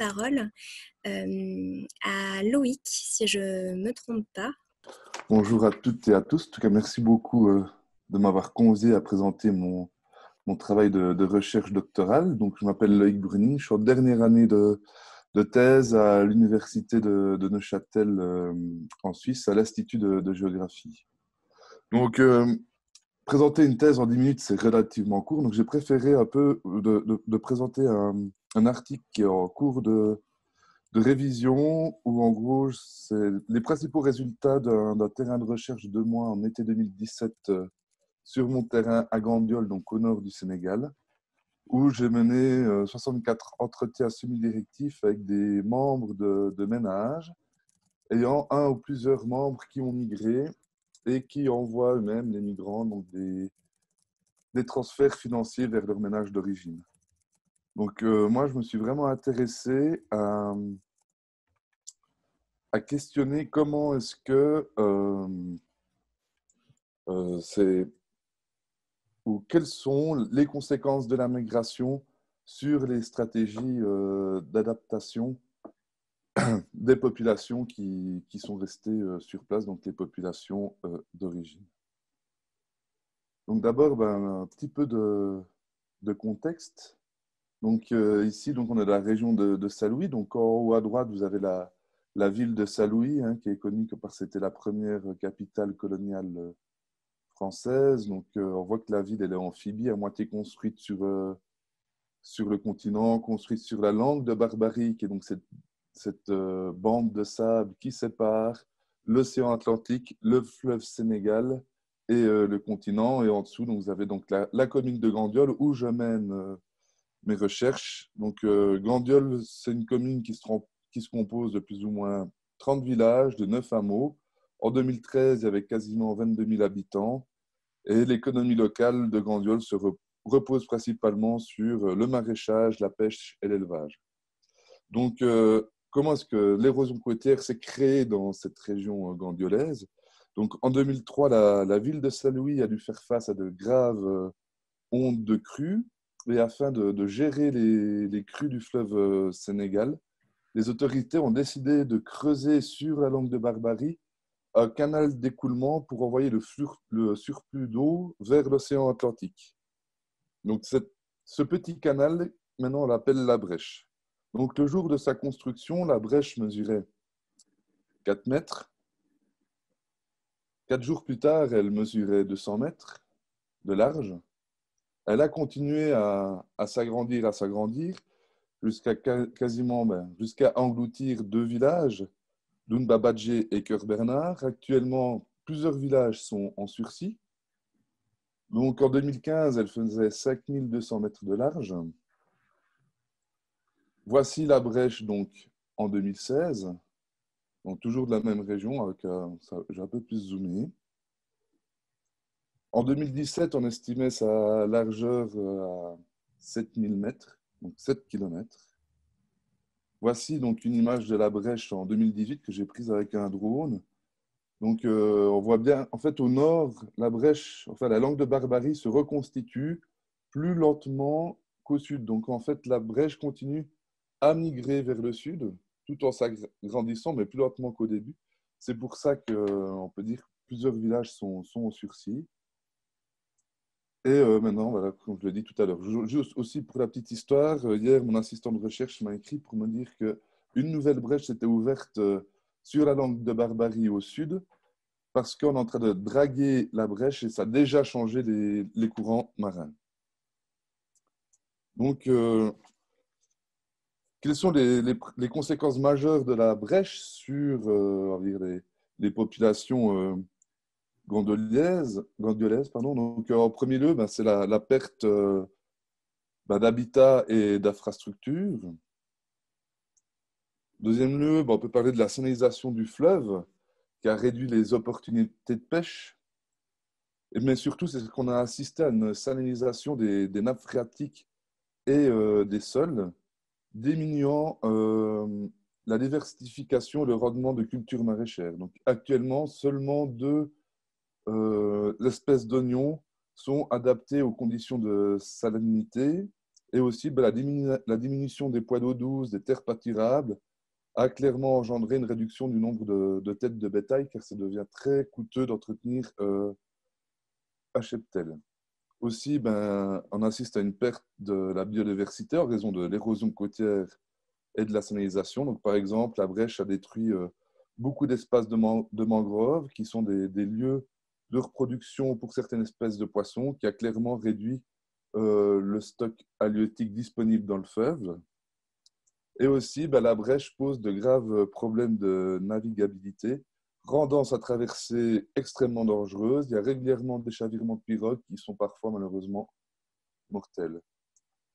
parole à Loïc, si je ne me trompe pas. Bonjour à toutes et à tous. En tout cas, merci beaucoup de m'avoir convié à présenter mon travail de recherche doctorale. Donc, je m'appelle Loïc Bruning. Je suis en dernière année de thèse à l'université de Neuchâtel en Suisse, à l'Institut de géographie. Donc, présenter une thèse en 10 minutes, c'est relativement court. Donc, j'ai préféré un peu de présenter un article qui est en cours de révision où, en gros, c'est les principaux résultats d'un terrain de recherche de moi en été 2017 sur mon terrain à Gandiol, donc au nord du Sénégal, où j'ai mené 64 entretiens semi-directifs avec des membres de ménage ayant un ou plusieurs membres qui ont migré et qui envoient eux-mêmes les migrants donc des transferts financiers vers leur ménage d'origine. Donc moi, je me suis vraiment intéressé à questionner comment est-ce que c'est ou quelles sont les conséquences de la migration sur les stratégies d'adaptation des populations qui sont restées sur place, donc les populations d'origine. Donc d'abord, un petit peu de contexte. Donc ici, donc, on est dans la région de Saint-Louis. Donc en haut à droite, vous avez la ville de Saint-Louis, hein, qui est connue parce que c'était la première capitale coloniale française. Donc on voit que la ville elle est amphibie, à moitié construite sur le continent, construite sur la langue de Barbarie, qui est donc cette bande de sable qui sépare l'océan Atlantique, le fleuve Sénégal et le continent. Et en dessous, donc, vous avez donc la commune de Gandiol où je mène mes recherches. Donc, Gandiol, c'est une commune qui se compose de plus ou moins 30 villages, de 9 hameaux. En 2013, il y avait quasiment 22 000 habitants. Et l'économie locale de Gandiol repose principalement sur le maraîchage, la pêche et l'élevage. Donc, comment est-ce que l'érosion côtière s'est créée dans cette région gandiolaise? Donc, en 2003, la ville de Saint-Louis a dû faire face à de graves ondes de crues. Et afin de gérer les crues du fleuve Sénégal, les autorités ont décidé de creuser sur la langue de Barbarie un canal d'écoulement pour envoyer le surplus d'eau vers l'océan Atlantique. Donc, ce petit canal, maintenant, on l'appelle la brèche. Donc, le jour de sa construction, la brèche mesurait 4 mètres. 4 jours plus tard, elle mesurait 200 mètres de large. Elle a continué à s'agrandir, jusqu'à quasiment, jusqu'à engloutir 2 villages, Dounba Badjé et Cœur Bernard. Actuellement, plusieurs villages sont en sursis. Donc en 2015, elle faisait 5200 mètres de large. Voici la brèche donc en 2016, donc toujours de la même région, avec j'ai un peu plus zoomé. En 2017, on estimait sa largeur à 7000 mètres, donc 7 km. Voici donc une image de la brèche en 2018 que j'ai prise avec un drone. Donc on voit bien, en fait au nord, la brèche, enfin la langue de Barbarie se reconstitue plus lentement qu'au sud. Donc en fait la brèche continue à migrer vers le sud, tout en s'agrandissant, mais plus lentement qu'au début. C'est pour ça qu'on peut dire que plusieurs villages sont en sursis. Et maintenant, voilà, comme je l'ai dit tout à l'heure, juste aussi pour la petite histoire, hier, mon assistant de recherche m'a écrit pour me dire qu'une nouvelle brèche s'était ouverte sur la langue de Barbarie au sud, parce qu'on est en train de draguer la brèche et ça a déjà changé les courants marins. Donc, quelles sont les conséquences majeures de la brèche sur on va dire les populations gandiolaises, pardon. Donc, en premier lieu, c'est la perte d'habitat et d'infrastructures. Deuxième lieu, on peut parler de la salinisation du fleuve qui a réduit les opportunités de pêche. Mais surtout, c'est qu'on a assisté à une salinisation des nappes phréatiques et des sols, diminuant la diversification et le rendement de cultures maraîchères. Donc, actuellement, seulement 2 espèces d'oignons sont adaptées aux conditions de salinité Et aussi, ben, la diminution des poids d'eau douce, des terres pâturables, a clairement engendré une réduction du nombre de têtes de bétail, car ça devient très coûteux d'entretenir un cheptel. Aussi, ben, on assiste à une perte de la biodiversité en raison de l'érosion côtière et de la salinisation. Donc, par exemple, la brèche a détruit beaucoup d'espaces de mangroves, qui sont des lieux de reproduction pour certaines espèces de poissons, qui a clairement réduit le stock halieutique disponible dans le fleuve. Et aussi, ben, la brèche pose de graves problèmes de navigabilité, rendant sa traversée extrêmement dangereuse. Il y a régulièrement des chavirements de pirogues qui sont parfois malheureusement mortels.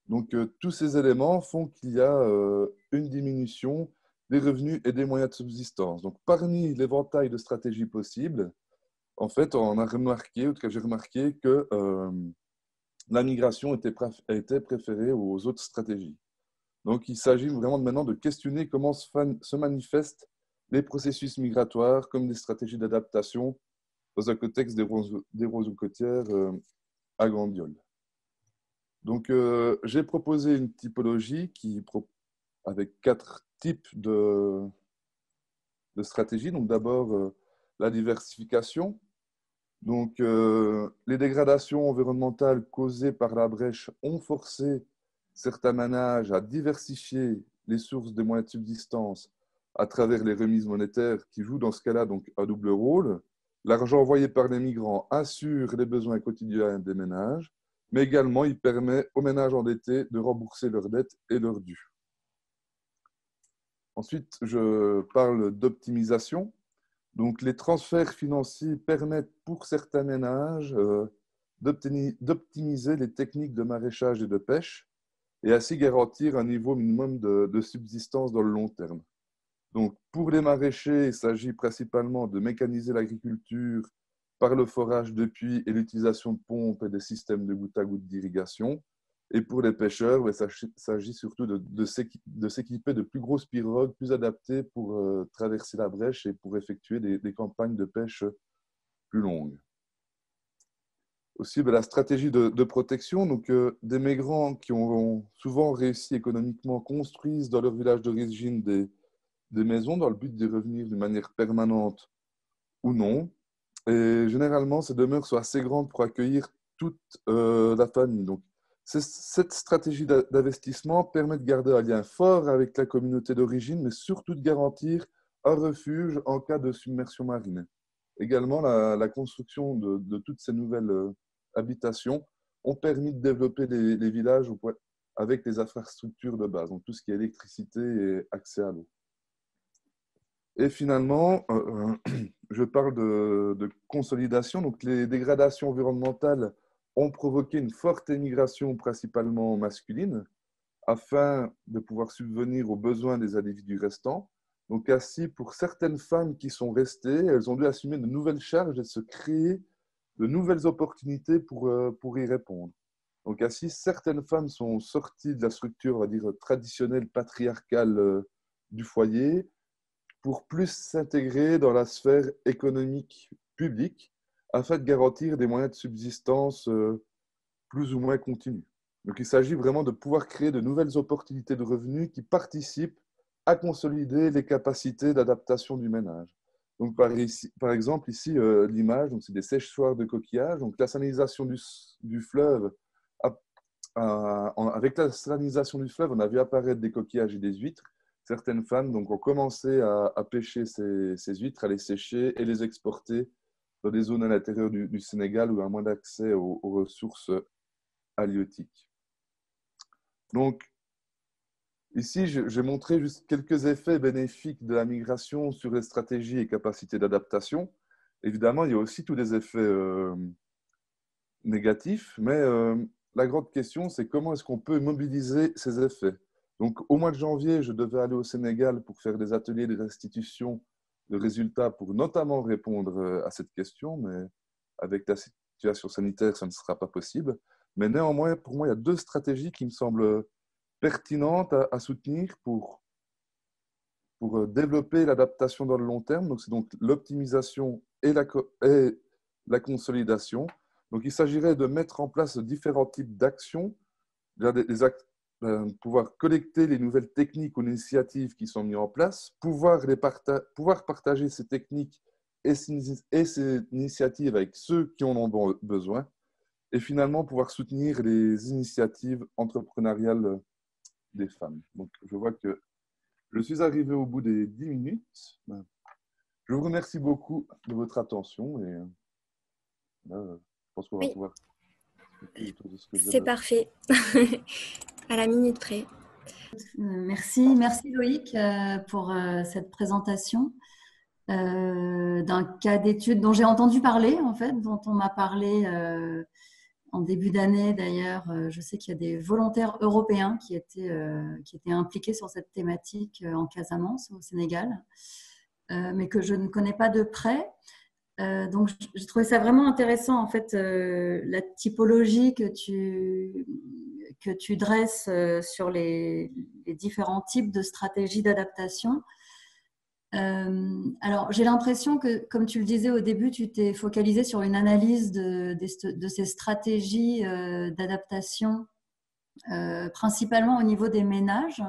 Donc, tous ces éléments font qu'il y a une diminution des revenus et des moyens de subsistance. Donc, parmi l'éventail de stratégies possibles, en fait, on a remarqué, en tout cas j'ai remarqué que la migration était préférée aux autres stratégies. Donc, il s'agit vraiment maintenant de questionner comment se manifestent les processus migratoires comme des stratégies d'adaptation dans un contexte d'érosion côtière à Grandiol. Donc, j'ai proposé une typologie avec 4 types de stratégies. Donc, d'abord, la diversification. Donc, les dégradations environnementales causées par la brèche ont forcé certains ménages à diversifier les sources des moyens de subsistance à travers les remises monétaires qui jouent dans ce cas-là donc un double rôle. L'argent envoyé par les migrants assure les besoins quotidiens des ménages, mais également il permet aux ménages endettés de rembourser leurs dettes et leurs dus. Ensuite, je parle d'optimisation. Donc, les transferts financiers permettent pour certains ménages d'optimiser les techniques de maraîchage et de pêche et ainsi garantir un niveau minimum de subsistance dans le long terme. Donc, pour les maraîchers, il s'agit principalement de mécaniser l'agriculture par le forage de puits et l'utilisation de pompes et des systèmes de goutte à goutte d'irrigation. Et pour les pêcheurs, il s'agit surtout de s'équiper de plus grosses pirogues, plus adaptées pour traverser la brèche et pour effectuer des campagnes de pêche plus longues. Aussi, la stratégie de protection. Donc, des migrants qui ont souvent réussi économiquement construisent dans leur village d'origine des maisons dans le but d'y revenir d'une manière permanente ou non. Et généralement, ces demeures sont assez grandes pour accueillir toute la famille. Donc, cette stratégie d'investissement permet de garder un lien fort avec la communauté d'origine, mais surtout de garantir un refuge en cas de submersion marine. Également, la construction de toutes ces nouvelles habitations ont permis de développer les villages avec les infrastructures de base, donc tout ce qui est électricité et accès à l'eau. Et finalement, je parle de consolidation. Donc, les dégradations environnementales ont provoqué une forte émigration principalement masculine afin de pouvoir subvenir aux besoins des individus restants. Donc, ainsi, pour certaines femmes qui sont restées, elles ont dû assumer de nouvelles charges et se créer de nouvelles opportunités pour y répondre. Donc, ainsi, certaines femmes sont sorties de la structure, on va dire, traditionnelle, patriarcale du foyer, pour plus s'intégrer dans la sphère économique publique afin de garantir des moyens de subsistance plus ou moins continus. Donc il s'agit vraiment de pouvoir créer de nouvelles opportunités de revenus qui participent à consolider les capacités d'adaptation du ménage. Donc par exemple, ici, l'image, c'est des sèchoirs de coquillages. Donc la salinisation du fleuve, avec la salinisation du fleuve, on a vu apparaître des coquillages et des huîtres. Certaines femmes donc, ont commencé à pêcher ces huîtres, à les sécher et les exporter dans des zones à l'intérieur du Sénégal où il y a moins d'accès aux ressources halieutiques. Donc, ici, j'ai montré juste quelques effets bénéfiques de la migration sur les stratégies et capacités d'adaptation. Évidemment, il y a aussi tous des effets négatifs, mais la grande question, c'est comment est-ce qu'on peut mobiliser ces effets. Donc, au mois de janvier, je devais aller au Sénégal pour faire des ateliers de restitution de résultats pour notamment répondre à cette question, mais avec la situation sanitaire, ça ne sera pas possible. Mais néanmoins, pour moi, il y a 2 stratégies qui me semblent pertinentes à soutenir pour développer l'adaptation dans le long terme. Donc, c'est donc l'optimisation et la consolidation. Donc, il s'agirait de mettre en place différents types d'actions, pouvoir collecter les nouvelles techniques ou initiatives qui sont mises en place, pouvoir partager ces techniques et ces initiatives avec ceux qui en ont besoin, et finalement pouvoir soutenir les initiatives entrepreneuriales des femmes. Donc, je vois que je suis arrivé au bout des 10 minutes. Je vous remercie beaucoup de votre attention et je pense qu'on va Oui, pouvoir discuter autour de ce que vous c'est avez. parfait. À la minute près. Merci Loïc pour cette présentation d'un cas d'étude dont j'ai entendu parler, en fait, dont on m'a parlé en début d'année d'ailleurs. Je sais qu'il y a des volontaires européens qui étaient impliqués sur cette thématique en Casamance, au Sénégal, mais que je ne connais pas de près. Donc, j'ai trouvé ça vraiment intéressant, en fait, la typologie que tu dresses sur les différents types de stratégies d'adaptation. Alors, j'ai l'impression que, comme tu le disais au début, tu t'es focalisé sur une analyse de ces stratégies d'adaptation, principalement au niveau des ménages.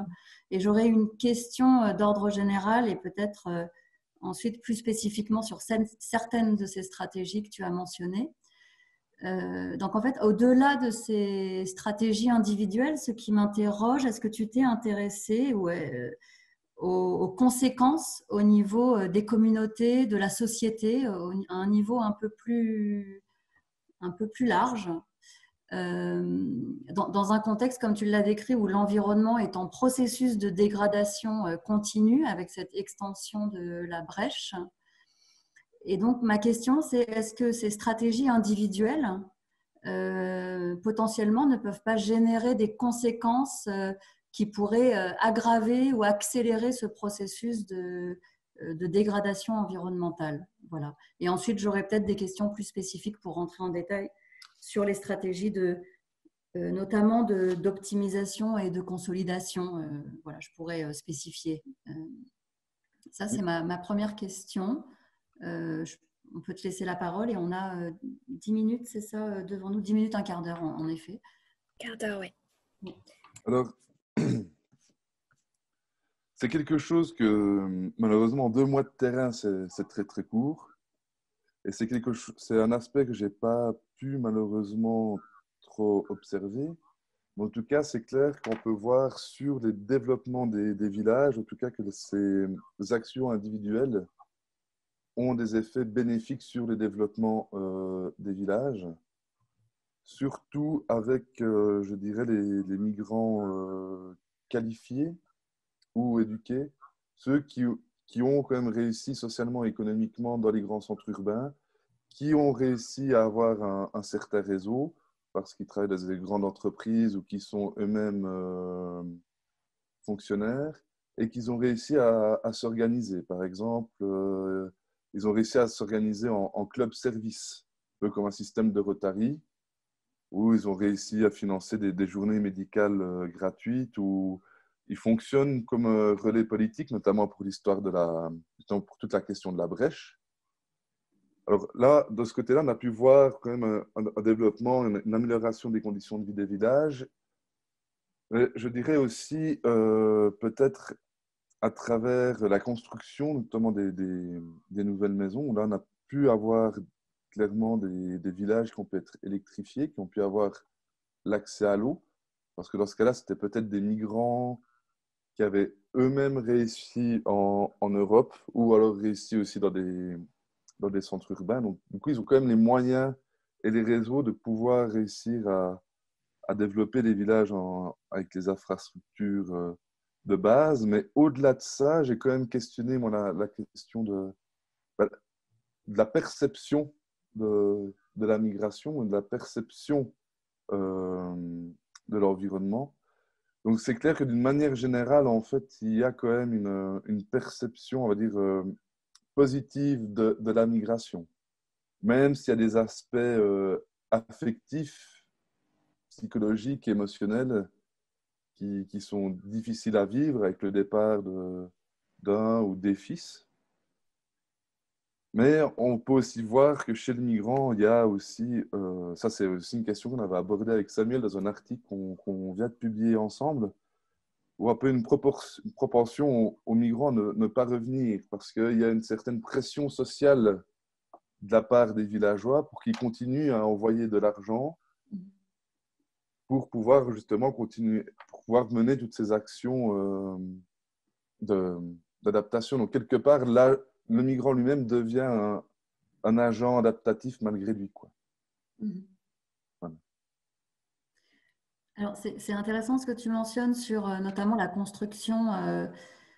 Et j'aurais une question d'ordre général et peut-être ensuite plus spécifiquement sur certaines de ces stratégies que tu as mentionnées. Donc en fait, au-delà de ces stratégies individuelles, ce qui m'interroge, est-ce que tu t'es intéressé aux conséquences au niveau des communautés, de la société, à un niveau un peu plus large, dans un contexte, comme tu l'as décrit, où l'environnement est en processus de dégradation continue avec cette extension de la brèche. Et donc, ma question, c'est est-ce que ces stratégies individuelles, potentiellement, ne peuvent pas générer des conséquences qui pourraient aggraver ou accélérer ce processus de dégradation environnementale? Voilà. Et ensuite, j'aurais peut-être des questions plus spécifiques pour rentrer en détail sur les stratégies notamment d'optimisation et de consolidation. Voilà, je pourrais spécifier. Ça, c'est ma première question. On peut te laisser la parole et on a 10 minutes, c'est ça, devant nous, 10 minutes, un quart d'heure, en effet. Quart d'heure, oui. Alors, c'est quelque chose que, malheureusement, en 2 mois de terrain, c'est très, très court. Et c'est un aspect que je n'ai pas pu, malheureusement, trop observer. Mais en tout cas, c'est clair qu'on peut voir sur les développements des villages, en tout cas que ces actions individuelles ont des effets bénéfiques sur le développement des villages, surtout avec, je dirais, les migrants qualifiés ou éduqués, ceux qui ont quand même réussi socialement et économiquement dans les grands centres urbains, qui ont réussi à avoir un certain réseau parce qu'ils travaillent dans des grandes entreprises ou qui sont eux-mêmes fonctionnaires et qu'ils ont réussi à s'organiser. Par exemple, ils ont réussi à s'organiser en club service, un peu comme un système de Rotary, où ils ont réussi à financer des journées médicales gratuites, où ils fonctionnent comme relais politique, notamment pour l'histoire pour toute la question de la brèche. Alors là, de ce côté-là, on a pu voir quand même un développement, une amélioration des conditions de vie des villages. Mais je dirais aussi peut-être à travers la construction, notamment des nouvelles maisons, où là, on a pu avoir clairement des villages qui ont pu être électrifiés, qui ont pu avoir l'accès à l'eau. Parce que dans ce cas-là, c'était peut-être des migrants qui avaient eux-mêmes réussi en Europe ou alors réussi aussi dans des centres urbains. Donc, du coup, ils ont quand même les moyens et les réseaux de pouvoir réussir à développer des villages avec les infrastructures de base. Mais au-delà de ça, j'ai quand même questionné moi, la question bah, de la perception de la migration et de la perception de l'environnement. Donc, c'est clair que d'une manière générale, en fait, il y a quand même une perception, on va dire, positive de la migration. Même s'il y a des aspects affectifs, psychologiques, émotionnels qui sont difficiles à vivre avec le départ d'un ou des fils. Mais on peut aussi voir que chez le migrant, il y a aussi, ça c'est aussi une question qu'on avait abordée avec Samuel dans un article qu'on vient de publier ensemble, où un peu une propension aux migrants ne pas revenir, parce qu'il y a une certaine pression sociale de la part des villageois pour qu'ils continuent à envoyer de l'argent pour pouvoir justement continuer, pour pouvoir mener toutes ces actions d'adaptation. Donc, quelque part, là, le migrant lui-même devient un agent adaptatif malgré lui, quoi. Voilà. Alors, c'est intéressant ce que tu mentionnes sur notamment la construction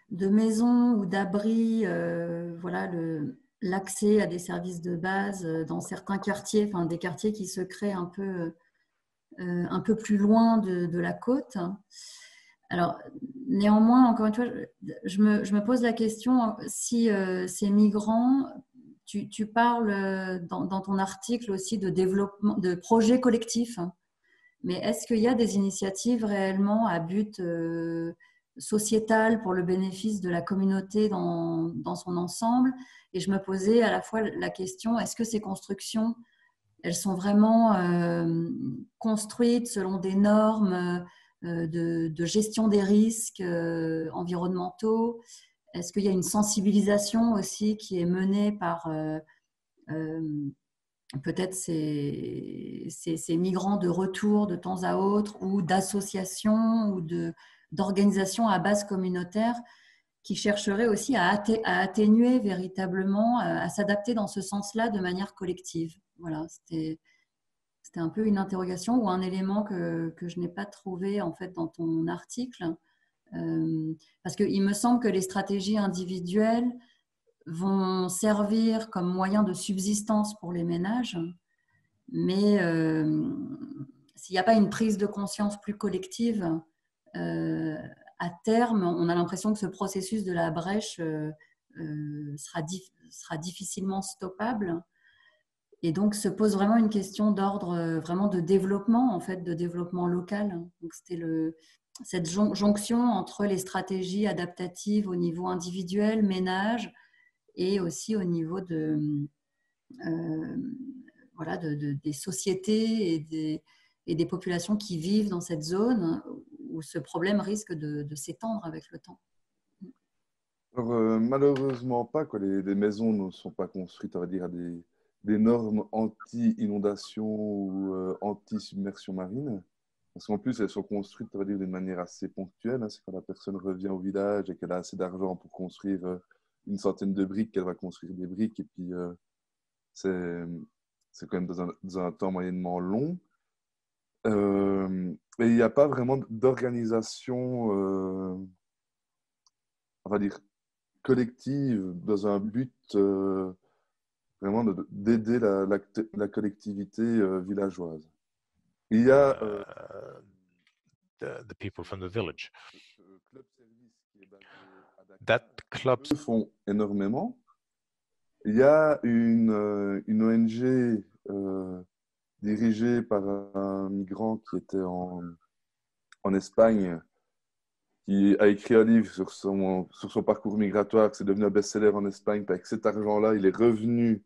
de maisons ou d'abris, voilà, l'accès à des services de base dans certains quartiers, enfin des quartiers qui se créent un peu plus loin de la côte. Alors, néanmoins, encore une fois, je me pose la question si ces migrants, tu parles dans ton article aussi de développement, de projets collectifs, mais est-ce qu'il y a des initiatives réellement à but sociétal pour le bénéfice de la communauté dans son ensemble? Et je me posais à la fois la question, est-ce que ces constructions, elles sont vraiment construites selon des normes de gestion des risques environnementaux? Est-ce qu'il y a une sensibilisation aussi qui est menée par peut-être ces migrants de retour de temps à autre, ou d'associations ou d'organisations à base communautaire qui chercheraient aussi à atténuer véritablement, à s'adapter dans ce sens-là de manière collective? Voilà, c'était un peu une interrogation ou un élément que je n'ai pas trouvé en fait dans ton article. Parce qu'il me semble que les stratégies individuelles vont servir comme moyen de subsistance pour les ménages, mais s'il n'y a pas une prise de conscience plus collective, à terme, on a l'impression que ce processus de la brèche sera difficilement stoppable. Et donc, se pose vraiment une question d'ordre vraiment de développement, en fait, de développement local. Donc, c'était cette jonction entre les stratégies adaptatives au niveau individuel, ménage, et aussi au niveau voilà, des sociétés et des populations qui vivent dans cette zone où ce problème risque de s'étendre avec le temps. Alors, malheureusement pas, quoi. Les maisons ne sont pas construites, on va dire, à des normes anti-inondation ou anti-submersion marine. Parce qu'en plus, elles sont construites, on va dire, d'une manière assez ponctuelle, hein. C'est quand la personne revient au village et qu'elle a assez d'argent pour construire une centaine de briques, qu'elle va construire des briques. Et puis, c'est quand même dans un temps moyennement long. Et il n'y a pas vraiment d'organisation, on va dire, collective dans un but vraiment d'aider la collectivité villageoise. Il y a the people from the village. Club Service qui est basé à Dakar. That club Font énormément. Il y a une ONG dirigée par un migrant qui était en Espagne, qui a écrit un livre sur son parcours migratoire, c'est devenu un best-seller en Espagne. Avec cet argent-là, il est revenu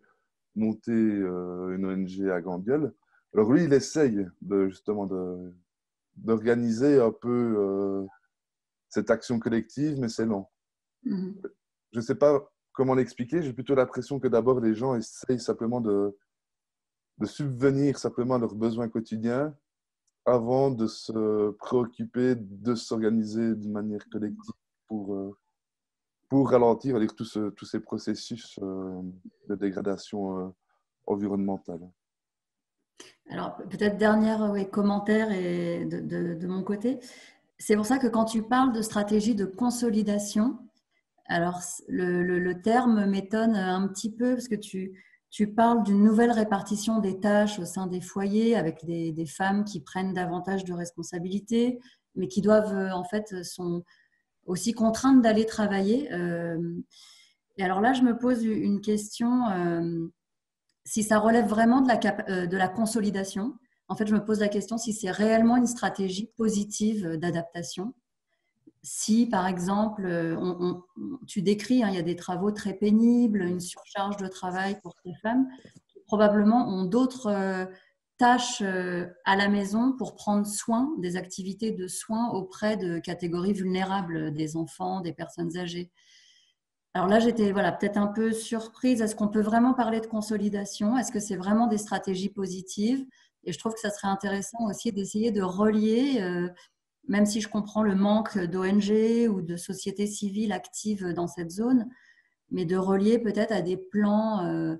monter une ONG à Gambiolle. Alors lui, il essaye justement d'organiser un peu cette action collective, mais c'est lent. Je ne sais pas comment l'expliquer. J'ai plutôt l'impression que d'abord, les gens essayent simplement de subvenir simplement à leurs besoins quotidiens avant de se préoccuper de s'organiser d'une manière collective pour ralentir, dire, tous ces processus de dégradation environnementale. Alors, peut-être dernier commentaire de mon côté. C'est pour ça que quand tu parles de stratégie de consolidation, alors le terme m'étonne un petit peu parce que tu parles d'une nouvelle répartition des tâches au sein des foyers avec des femmes qui prennent davantage de responsabilités, mais qui doivent, en fait, sont aussi contraintes d'aller travailler. Et alors là, je me pose une question, si ça relève vraiment de la consolidation. En fait, je me pose la question si c'est réellement une stratégie positive d'adaptation. si, par exemple, tu décris, hein, il y a des travaux très pénibles, une surcharge de travail pour ces femmes qui probablement ont d'autres tâches à la maison pour prendre soin des activités de soins auprès de catégories vulnérables, des enfants, des personnes âgées. Alors là, j'étais peut-être un peu surprise. Est-ce qu'on peut vraiment parler de consolidation? Est-ce que c'est vraiment des stratégies positives? Et je trouve que ça serait intéressant aussi d'essayer de relier, même si je comprends le manque d'ONG ou de sociétés civiles actives dans cette zone, mais de relier peut-être à des plans,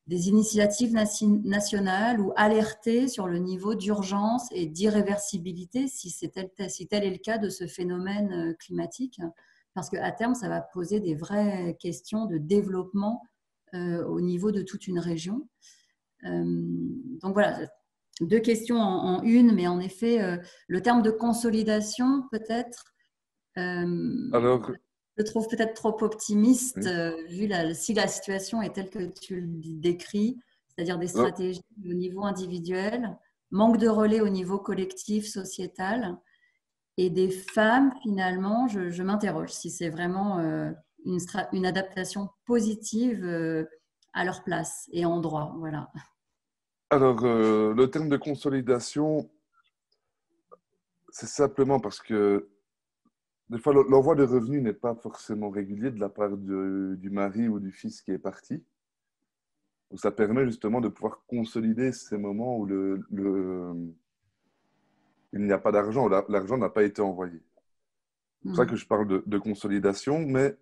des initiatives nationales ou alerter sur le niveau d'urgence et d'irréversibilité si tel est le cas de ce phénomène climatique. Parce qu'à terme, ça va poser des vraies questions de développement au niveau de toute une région. Donc voilà, 2 questions en une, mais en effet, le terme de consolidation, peut-être, Alors, je trouve peut-être trop optimiste, oui. Si la situation est telle que tu le décris, c'est-à-dire des Alors, stratégies au niveau individuel, manque de relais au niveau collectif, sociétal, et des femmes, finalement, je m'interroge si c'est vraiment une adaptation positive à leur place et en droit. Voilà. le terme de consolidation, c'est simplement parce que des fois, l'envoi de revenus n'est pas forcément régulier de la part du mari ou du fils qui est parti. Donc, ça permet justement de pouvoir consolider ces moments où il n'y a pas d'argent, où l'argent n'a pas été envoyé. C'est pour ça que je parle de consolidation, mais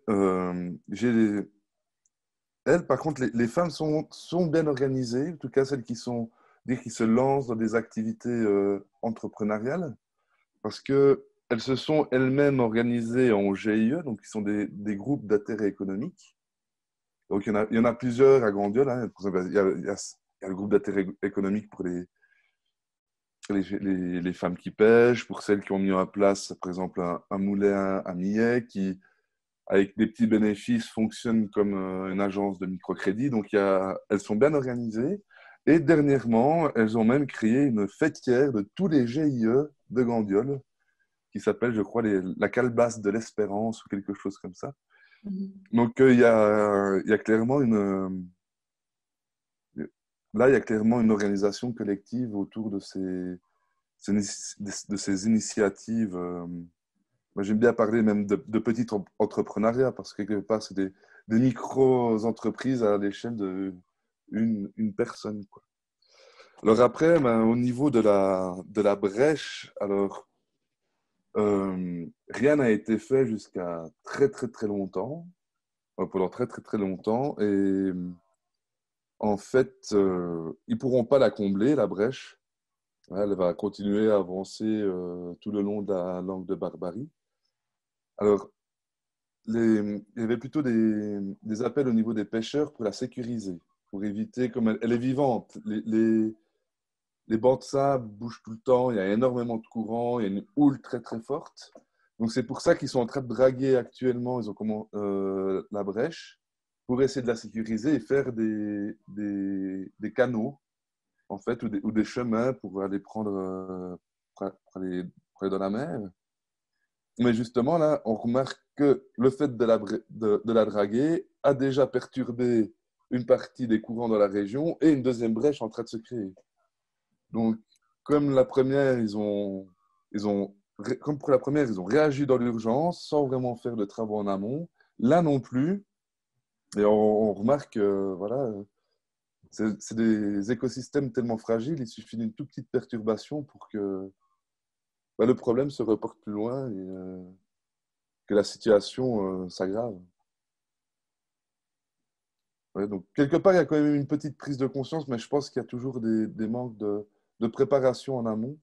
elles, par contre, les femmes sont bien organisées, en tout cas celles qui se lancent dans des activités entrepreneuriales, parce qu'elles se sont elles-mêmes organisées en GIE, donc qui sont des groupes d'intérêt économique. Donc il y en a plusieurs à Grandiol. Hein. Par exemple, il y a le groupe d'intérêt économique pour les femmes qui pêchent, pour celles qui ont mis en place, par exemple, un moulin à Millet qui, avec des petits bénéfices, fonctionne comme une agence de microcrédit. Donc, elles sont bien organisées. Et dernièrement, elles ont même créé une fêtière de tous les GIE de Grandiol, qui s'appelle, je crois, la Calebasse de l'Espérance ou quelque chose comme ça. Donc, il y a clairement là, il y a clairement une organisation collective autour de ces initiatives. Moi, j'aime bien parler même de petit entrepreneuriat parce que quelque part, c'est des micro-entreprises à l'échelle d'une personne, quoi. Alors après, au niveau de la brèche, alors rien n'a été fait jusqu'à très très très longtemps, pendant très très très longtemps, et en fait, ils ne pourront pas la combler, la brèche. Elle va continuer à avancer tout le long de la langue de Barbarie. Alors, il y avait plutôt des appels au niveau des pêcheurs pour la sécuriser, pour éviter, comme elle est vivante, les bancs de sable bougent tout le temps, il y a énormément de courant, il y a une houle très très forte. Donc c'est pour ça qu'ils sont en train de draguer actuellement, ils ont la brèche, pour essayer de la sécuriser et faire des canaux, en fait, ou des chemins pour aller pour aller dans la mer. Mais justement, là, on remarque que le fait de la draguer a déjà perturbé une partie des courants dans la région et une deuxième brèche en train de se créer. Donc, comme la première, comme pour la première, ils ont réagi dans l'urgence sans vraiment faire de travaux en amont. Là non plus. Et on remarque, voilà, c'est des écosystèmes tellement fragiles, il suffit d'une toute petite perturbation pour que le problème se reporte plus loin et que la situation s'aggrave. Ouais, donc, quelque part, il y a quand même une petite prise de conscience, mais je pense qu'il y a toujours des manques de préparation en amont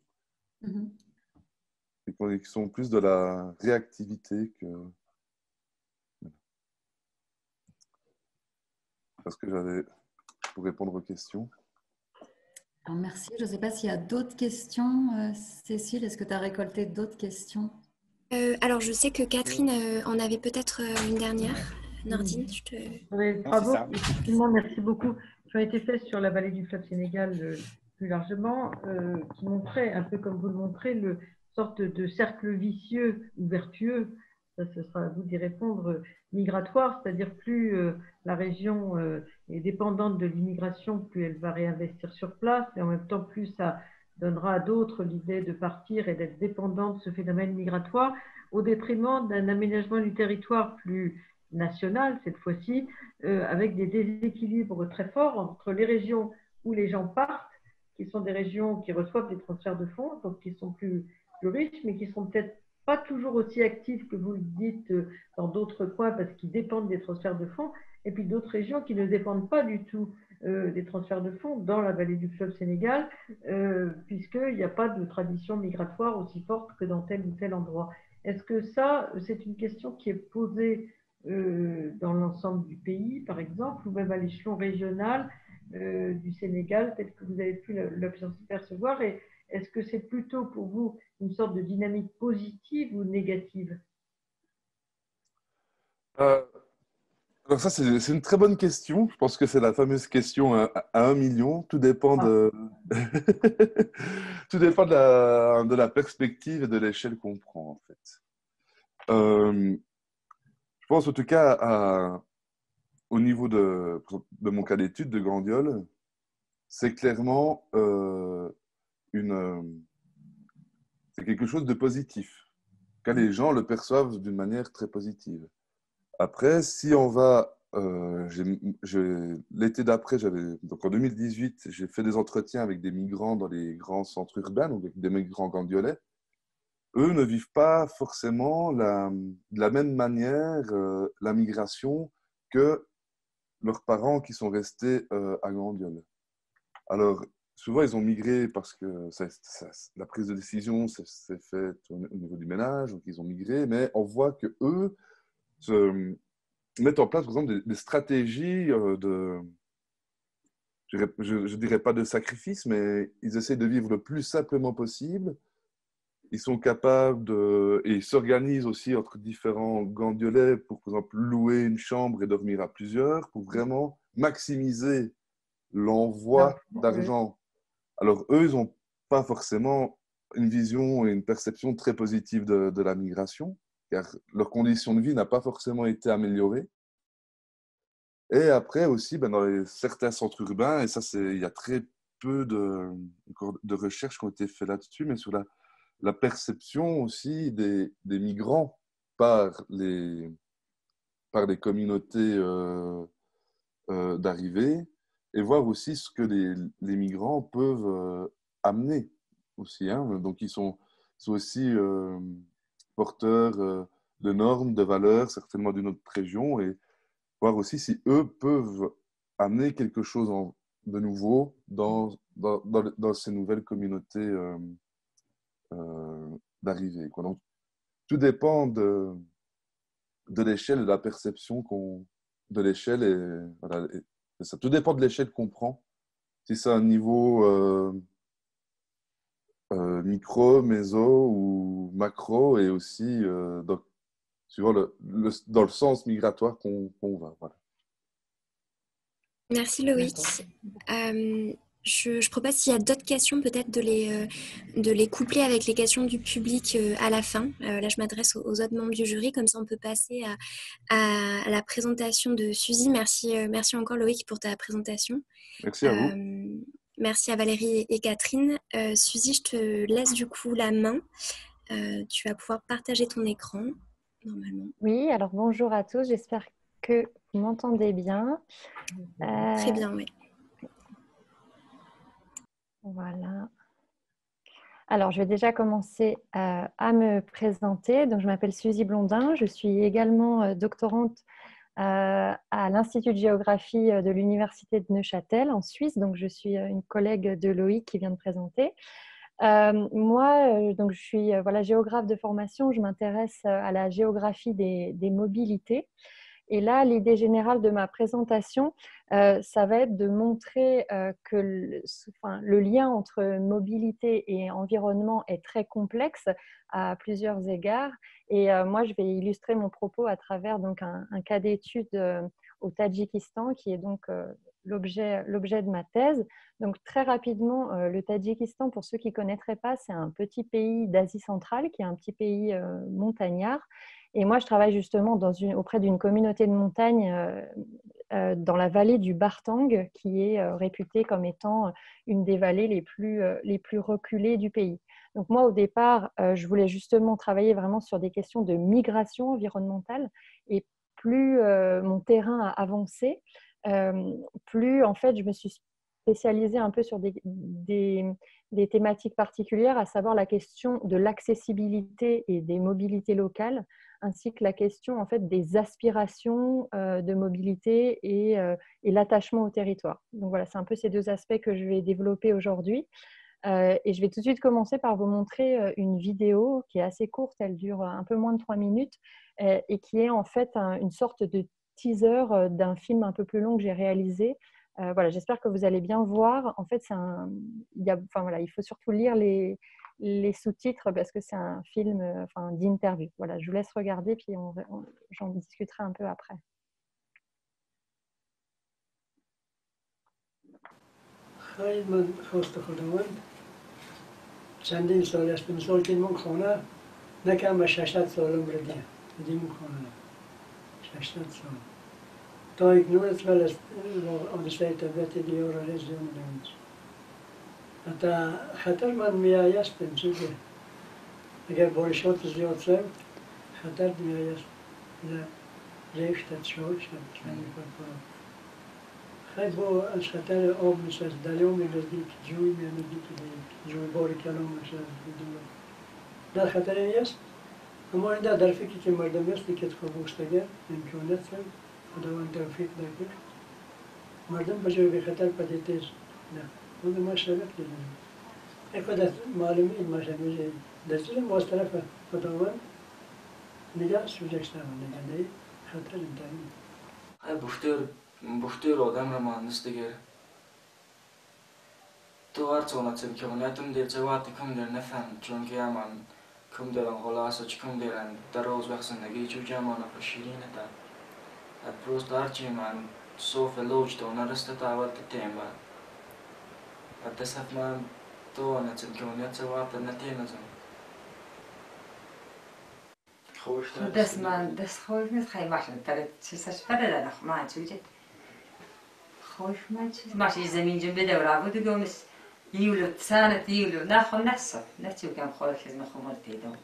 et qui sont plus de la réactivité que... Parce que j'avais pour répondre aux questions. Alors, merci. Je ne sais pas s'il y a d'autres questions. Cécile, est-ce que tu as récolté d'autres questions? Alors, je sais que Catherine en avait peut-être une dernière. Nordine, je te... Oui, bravo. Effectivement, merci beaucoup. Qui ont été faits sur la vallée du fleuve Sénégal plus largement, qui montraient, un peu comme vous le montrez, sorte de cercle vicieux ou vertueux, ça ce sera à vous d'y répondre, migratoire, c'est-à-dire plus la région est dépendante de l'immigration, plus elle va réinvestir sur place, et en même temps plus ça donnera à d'autres l'idée de partir et d'être dépendant de ce phénomène migratoire, au détriment d'un aménagement du territoire plus national cette fois-ci, avec des déséquilibres très forts entre les régions où les gens partent, qui sont des régions qui reçoivent des transferts de fonds, donc qui sont plus riches, mais qui sont peut-être pas toujours aussi actifs que vous le dites dans d'autres coins parce qu'ils dépendent des transferts de fonds, et puis d'autres régions qui ne dépendent pas du tout des transferts de fonds dans la vallée du fleuve Sénégal, puisqu'il n'y a pas de tradition migratoire aussi forte que dans tel ou tel endroit. Est-ce que ça, c'est une question qui est posée dans l'ensemble du pays, par exemple, ou même à l'échelon régional du Sénégal, tel que vous avez pu l'apercevoir, et est-ce que c'est plutôt pour vous une sorte de dynamique positive ou négative? Alors ça, c'est une très bonne question. Je pense que c'est la fameuse question à 1 million. Tout dépend tout dépend de la perspective et de l'échelle qu'on prend, en fait. Je pense en tout cas au niveau de mon cas d'étude de Grandiol, c'est clairement c'est quelque chose de positif. Quand les gens le perçoivent d'une manière très positive. Après, si on va... l'été d'après, donc en 2018, j'ai fait des entretiens avec des migrants dans les grands centres urbains, donc avec des migrants gandiolais. Eux ne vivent pas forcément de la même manière la migration que leurs parents qui sont restés à Gandiol. Alors, souvent, ils ont migré parce que la prise de décision s'est faite au niveau du ménage, donc ils ont migré, mais on voit qu'eux mettent en place, par exemple, des stratégies je ne dirais pas de sacrifice, mais ils essaient de vivre le plus simplement possible. Ils sont capables et ils s'organisent aussi entre différents gandiolais pour, par exemple, louer une chambre et dormir à plusieurs pour vraiment maximiser l'envoi d'argent. Alors, eux, ils n'ont pas forcément une vision et une perception très positive de la migration, car leur condition de vie n'a pas forcément été améliorée. Et après aussi, dans certains centres urbains, et ça, il y a très peu de recherches qui ont été faites là-dessus, mais sur la perception aussi des migrants par les communautés d'arrivée, et voir aussi ce que les migrants peuvent amener aussi. Hein. Donc, ils sont aussi porteurs de normes, de valeurs, certainement d'une autre région, et voir aussi si eux peuvent amener quelque chose de nouveau dans ces nouvelles communautés d'arrivée. Donc, tout dépend de l'échelle et de la perception de l'échelle. Voilà, et ça, tout dépend de l'échelle qu'on prend. Si c'est un niveau micro, méso ou macro, et aussi suivant dans le sens migratoire qu'on va. Voilà. Merci Loïc. Je propose s'il y a d'autres questions, peut-être de les coupler avec les questions du public à la fin. Là, je m'adresse aux autres membres du jury, comme ça on peut passer à la présentation de Suzy. Merci encore Loïc pour ta présentation. Merci à vous. Merci à Valérie et Catherine. Suzy, je te laisse du coup la main. Tu vas pouvoir partager ton écran, normalement. Oui, alors bonjour à tous, j'espère que vous m'entendez bien. Très bien, oui. Voilà. Alors, je vais déjà commencer à me présenter. Donc, je m'appelle Suzy Blondin. Je suis également doctorante à l'Institut de géographie de l'Université de Neuchâtel en Suisse. Donc, je suis une collègue de Loïc qui vient de présenter. Moi, donc, je suis géographe de formation. Je m'intéresse à la géographie des mobilités. Et là, l'idée générale de ma présentation, ça va être de montrer que le lien entre mobilité et environnement est très complexe à plusieurs égards. Et moi, je vais illustrer mon propos à travers donc, un cas d'étude au Tadjikistan, qui est donc l'objet de ma thèse. Donc très rapidement, le Tadjikistan, pour ceux qui ne connaîtraient pas, c'est un petit pays d'Asie centrale, qui est un petit pays montagnard. Et moi, je travaille justement auprès d'une communauté de montagne dans la vallée du Bartang, qui est réputée comme étant une des vallées les plus reculées du pays. Donc moi, au départ, je voulais justement travailler vraiment sur des questions de migration environnementale. Et plus mon terrain a avancé, plus en fait, je me suis spécialisée un peu sur des thématiques particulières, à savoir la question de l'accessibilité et des mobilités locales, ainsi que la question en fait des aspirations de mobilité et l'attachement au territoire. Donc voilà, c'est un peu ces deux aspects que je vais développer aujourd'hui. Et je vais tout de suite commencer par vous montrer une vidéo qui est assez courte, elle dure un peu moins de 3 minutes et qui est en fait une sorte de teaser d'un film un peu plus long que j'ai réalisé. Voilà, j'espère que vous allez bien voir. En fait, il faut surtout lire les sous-titres parce que c'est un film d'interview. Voilà, je vous laisse regarder puis j'en discuterai un peu après. خیلی من خواست خداوند چندین سال است مثال که من خونه نکم 600 سالم ردیم خونه 600 سال تا اکنون است ولی آدسته طبیعت دیار رزیون نمیز حتی خطر من میایستم چیزی اگر بارشات زیاد شد خطر میایست ریختت شد چندی پر خیلی با از خطر آب میشه از دریا می‌نزدیک جوی می‌نزدیک جوی بار کلام میشه در خطر نیست اما این در فکری که مردم است که خودگوشتگر امکانات هم خداوند توفیق داده مردم به جای خطر پدیده نه اون ما شرط دیدیم یک خود معلومی ما شمیشه دستور ما از طرف خداوند نگاه سوزش نگه خطر انتهایی بوفتور آدم را مهندس دیگر تو هر چون امکاناتم در جوات کم در نفهم چون که من کم درم خلاص و چکم درم در روز وقت زندگی جو جمعنا پشیرین تا پروست هرچی من صوف لوج تو نرسته تاوت تیم با دستف من تو امکانات جوات نتیم نزم دست من دست خوش نیست خیلی ماشین تره چیزش فرده نخ ما چوجه خوش ما چیز ماشین زمین جنب دوره بود گمس یولو سانت یولو نخو نسا نتیو کم خوش از مخمر تیدم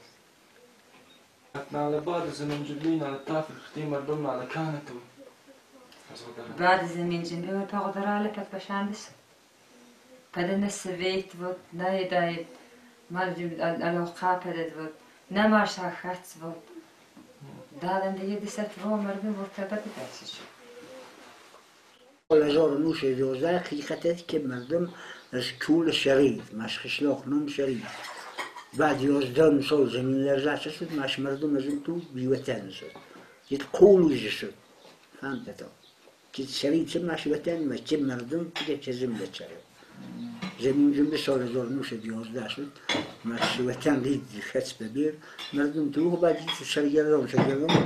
على بعد زمن جبلين على الطافل ختيم مردم على كانتو بعد زمین جنبه و تقدر على پت بشاندس پدن السويت بود نايدايد مالجم الوقا پدد بود نمارشا خطس بود دادن دیگه دست رو مردم بود تبت تحسیش هزار و نوش جوزه حقیقتت که مردم از کول شرید مشخش نم شرید بعد 11 سال زمین لرزه شد مش مردم از این تو بیوطن شد که قولوش شد فهمت تو که شرید چه مش وطن و چه مردم که زمین شرید زمین جنب سال 1911 شد مش وطن رید خطس ببیر مردم تو بعد شرگرام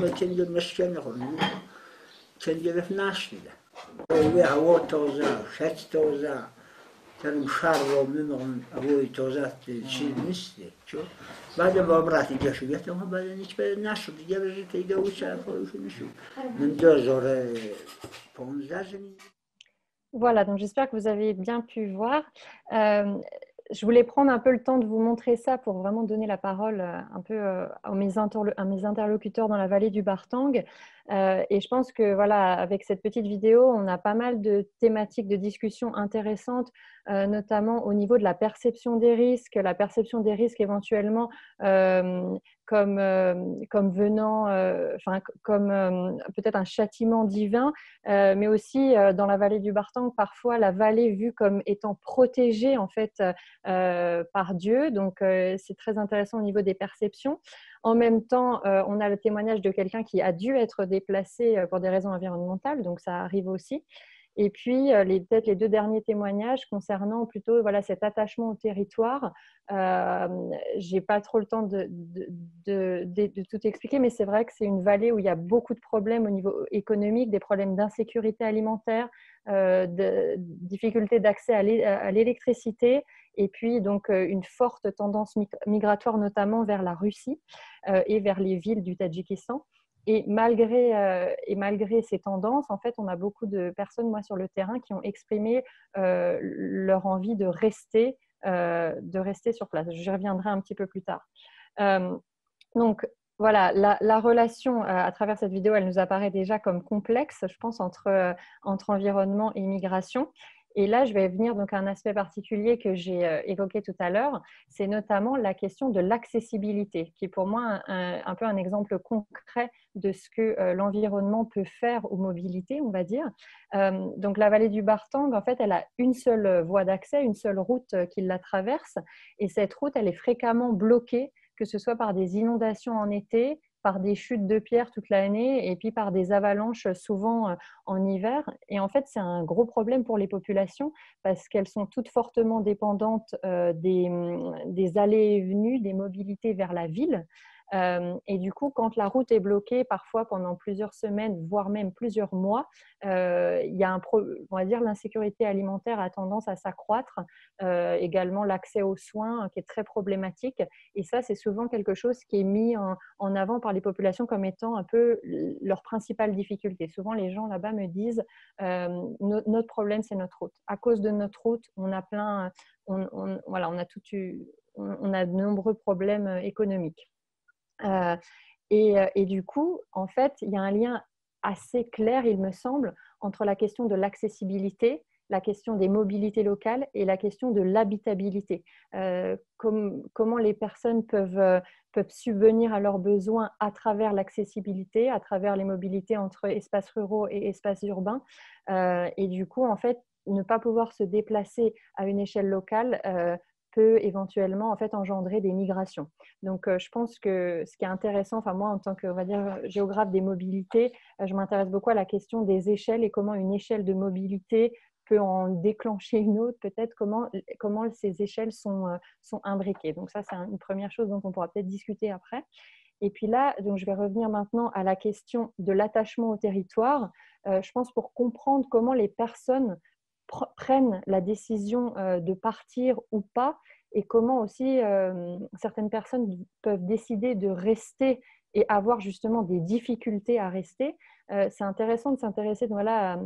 و چند جور مشکل نخورن چند جرف نشده و هوا تازه خط تازه ترم شهر را میمونن هوای تازه چیز نیسته چون بعد با امراتی که شد اما بعد هیچ بعد نشد دیگه بشه تیگه و شهر خواهیش نشد من 2015 زمین. Voilà, donc j'espère que vous avez bien pu voir. Je voulais prendre un peu le temps de vous montrer ça pour vraiment donner la parole un peu à mes interlocuteurs dans la vallée du Bartang. Et je pense que voilà, avec cette petite vidéo, on a pas mal de thématiques de discussion intéressantes, notamment au niveau de la perception des risques éventuellement comme venant, comme peut-être un châtiment divin, mais aussi dans la vallée du Bartang, parfois la vallée vue comme étant protégée en fait par Dieu. Donc c'est très intéressant au niveau des perceptions. En même temps, on a le témoignage de quelqu'un qui a dû être déplacé pour des raisons environnementales, donc ça arrive aussi. Et puis, peut-être les 2 derniers témoignages concernant plutôt voilà, cet attachement au territoire. Je n'ai pas trop le temps de tout expliquer, mais c'est vrai que c'est une vallée où il y a beaucoup de problèmes au niveau économique, des problèmes d'insécurité alimentaire, de difficultés d'accès à l'électricité, et puis donc une forte tendance migratoire, notamment vers la Russie et vers les villes du Tadjikistan. Et malgré ces tendances, en fait, on a beaucoup de personnes, moi, sur le terrain, qui ont exprimé leur envie de rester sur place. J'y reviendrai un petit peu plus tard. Donc, voilà, la relation à travers cette vidéo, elle nous apparaît déjà comme complexe, je pense, entre environnement et migration. Et là, je vais venir donc à un aspect particulier que j'ai évoqué tout à l'heure, c'est notamment la question de l'accessibilité, qui est pour moi un peu un exemple concret de ce que l'environnement peut faire aux mobilités, on va dire. Donc la vallée du Bartang, en fait, elle a une seule voie d'accès, une seule route qui la traverse, et cette route, elle est fréquemment bloquée, que ce soit par des inondations en été, par des chutes de pierres toute l'année et puis par des avalanches souvent en hiver. Et en fait, c'est un gros problème pour les populations parce qu'elles sont toutes fortement dépendantes des allées et venues, des mobilités vers la ville. Et du coup, quand la route est bloquée, parfois pendant plusieurs semaines, voire même plusieurs mois, il y a on va dire l'insécurité alimentaire a tendance à s'accroître, également l'accès aux soins qui est très problématique. Et ça, c'est souvent quelque chose qui est mis en avant par les populations comme étant un peu leur principale difficulté. Souvent, les gens là-bas me disent notre problème, c'est notre route. À cause de notre route, on a de nombreux problèmes économiques. Et du coup, en fait, il y a un lien assez clair, il me semble, entre la question de l'accessibilité, la question des mobilités locales et la question de l'habitabilité. Comment les personnes peuvent subvenir à leurs besoins à travers l'accessibilité, à travers les mobilités entre espaces ruraux et espaces urbains. Et du coup, en fait, ne pas pouvoir se déplacer à une échelle locale peut éventuellement en fait engendrer des migrations. Donc, je pense que ce qui est intéressant, enfin moi en tant que, on va dire, géographe des mobilités, je m'intéresse beaucoup à la question des échelles et comment une échelle de mobilité peut en déclencher une autre, peut-être comment ces échelles sont imbriquées. Donc ça, c'est une première chose dont on pourra peut-être discuter après. Et puis là, donc je vais revenir maintenant à la question de l'attachement au territoire. Je pense pour comprendre comment les personnes prennent la décision de partir ou pas, et comment aussi certaines personnes peuvent décider de rester et avoir justement des difficultés à rester. C'est intéressant de s'intéresser voilà,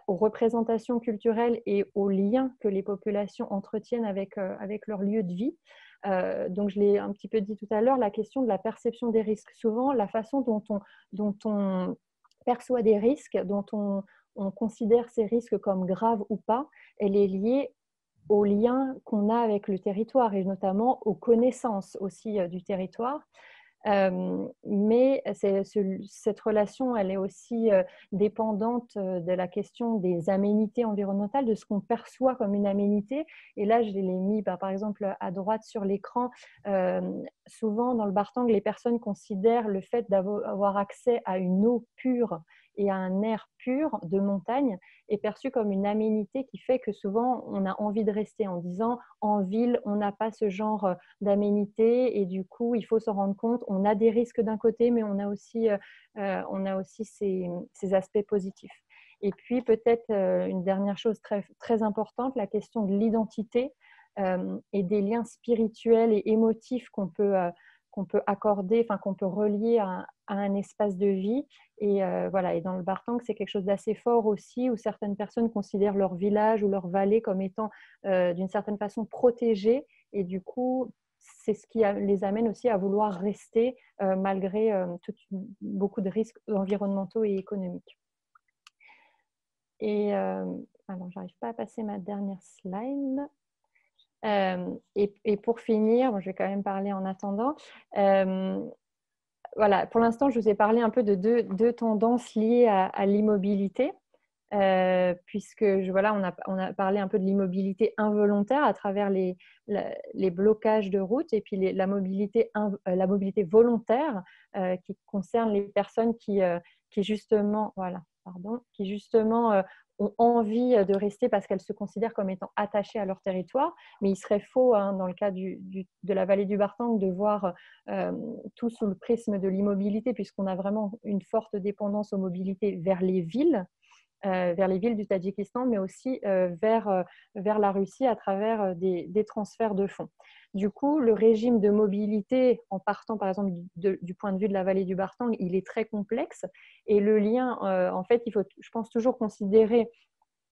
aux représentations culturelles et aux liens que les populations entretiennent avec leur lieu de vie. Donc, je l'ai un petit peu dit tout à l'heure, la question de la perception des risques. Souvent, la façon dont on perçoit des risques, dont on considère ces risques comme graves ou pas, elle est liée aux liens qu'on a avec le territoire et notamment aux connaissances aussi du territoire. Mais cette relation, elle est aussi dépendante de la question des aménités environnementales, de ce qu'on perçoit comme une aménité. Et là, je l'ai mis par exemple à droite sur l'écran. Souvent, dans le Bartang, les personnes considèrent le fait d'avoir accès à une eau pure et à un air pur de montagne est perçu comme une aménité qui fait que souvent on a envie de rester, en disant en ville on n'a pas ce genre d'aménité et du coup il faut se rendre compte, on a des risques d'un côté mais on a aussi ces aspects positifs. Et puis peut-être une dernière chose très, très importante, la question de l'identité et des liens spirituels et émotifs qu'on peut accorder, enfin qu'on peut relier à un espace de vie. Et voilà. Et dans le Bartang, c'est quelque chose d'assez fort aussi, où certaines personnes considèrent leur village ou leur vallée comme étant d'une certaine façon protégée. Et du coup, c'est ce qui les amène aussi à vouloir rester malgré beaucoup de risques environnementaux et économiques. Et alors, j'arrive pas à passer ma dernière slide. Et pour finir, bon, je vais quand même parler en attendant. Voilà, pour l'instant, je vous ai parlé un peu de deux tendances liées à l'immobilité, puisque on a parlé un peu de l'immobilité involontaire à travers les blocages de route, et puis la mobilité volontaire qui concerne les personnes qui justement ont envie de rester parce qu'elles se considèrent comme étant attachées à leur territoire. Mais il serait faux, dans le cas de la vallée du Bartang, de voir tout sous le prisme de l'immobilité, puisqu'on a vraiment une forte dépendance aux mobilités vers les villes du Tadjikistan, mais aussi vers la Russie à travers des transferts de fonds. Du coup, le régime de mobilité, en partant par exemple du point de vue de la vallée du Bartang, il est très complexe. Et le lien, en fait, il faut, je pense, toujours considérer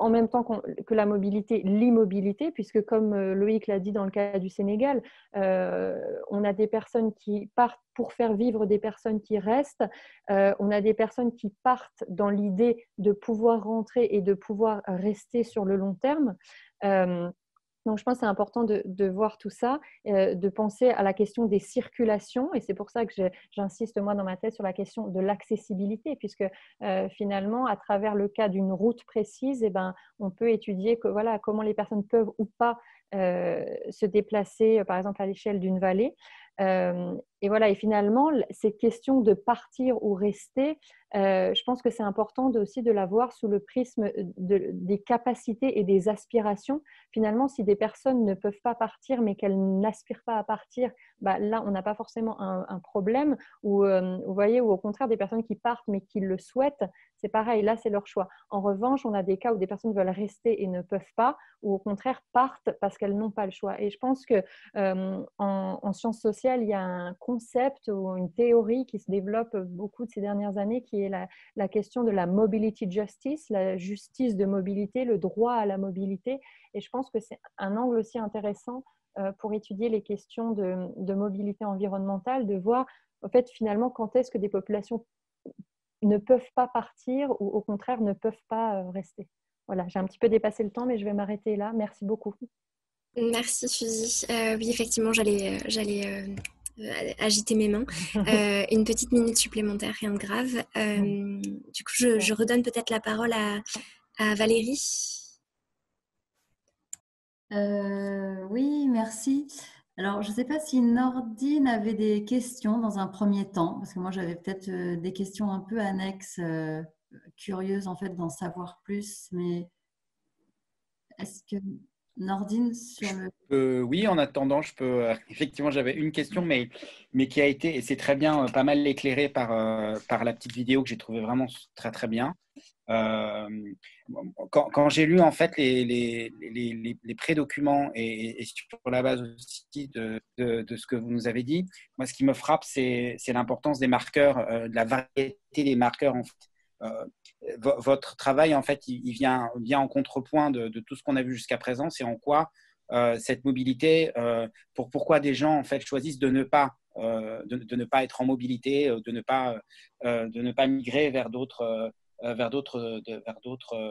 en même temps que la mobilité, l'immobilité, puisque comme Loïc l'a dit dans le cas du Sénégal, on a des personnes qui partent pour faire vivre des personnes qui restent, on a des personnes qui partent dans l'idée de pouvoir rentrer et de pouvoir rester sur le long terme. Donc, je pense que c'est important de voir tout ça, de penser à la question des circulations. Et c'est pour ça que j'insiste, moi, dans ma thèse, sur la question de l'accessibilité, puisque finalement, à travers le cas d'une route précise, on peut étudier comment les personnes peuvent ou pas se déplacer, par exemple, à l'échelle d'une vallée. Et finalement, ces questions de partir ou rester, je pense que c'est important aussi de la voir sous le prisme des capacités et des aspirations. Finalement, si des personnes ne peuvent pas partir, mais qu'elles n'aspirent pas à partir, là, on n'a pas forcément un problème. Ou, vous voyez, ou au contraire, des personnes qui partent, mais qui le souhaitent, c'est pareil, là, c'est leur choix. En revanche, on a des cas où des personnes veulent rester et ne peuvent pas, ou au contraire, partent parce qu'elles n'ont pas le choix. Et je pense que en sciences sociales, il y a un concept ou une théorie qui se développe beaucoup de ces dernières années, qui est la question de la mobility justice, la justice de mobilité, le droit à la mobilité. Et je pense que c'est un angle aussi intéressant pour étudier les questions de mobilité environnementale, de voir en fait finalement quand est-ce que des populations ne peuvent pas partir ou au contraire ne peuvent pas rester. Voilà, j'ai un petit peu dépassé le temps, mais je vais m'arrêter là. Merci beaucoup. Merci Suzy. Oui, effectivement, j'allais agiter mes mains. Une petite minute supplémentaire, rien de grave. Du coup, je redonne peut-être la parole à Valérie. Oui, merci. Alors, je ne sais pas si Nordine avait des questions dans un premier temps, parce que moi, j'avais peut-être des questions un peu annexes, curieuses en fait d'en savoir plus, mais est-ce que Nordine sur le... Oui, en attendant, je peux. Effectivement, j'avais une question, mais qui a été, et c'est très bien, pas mal éclairée par la petite vidéo que j'ai trouvée vraiment très, très bien. Quand j'ai lu en fait les pré-documents et sur la base aussi de ce que vous nous avez dit, moi, ce qui me frappe, c'est l'importance des marqueurs, de la variété des marqueurs en fait. Votre travail, en fait, il vient en contrepoint de tout ce qu'on a vu jusqu'à présent. C'est en quoi cette mobilité, pourquoi des gens en fait choisissent de ne pas être en mobilité, de ne pas migrer vers d'autres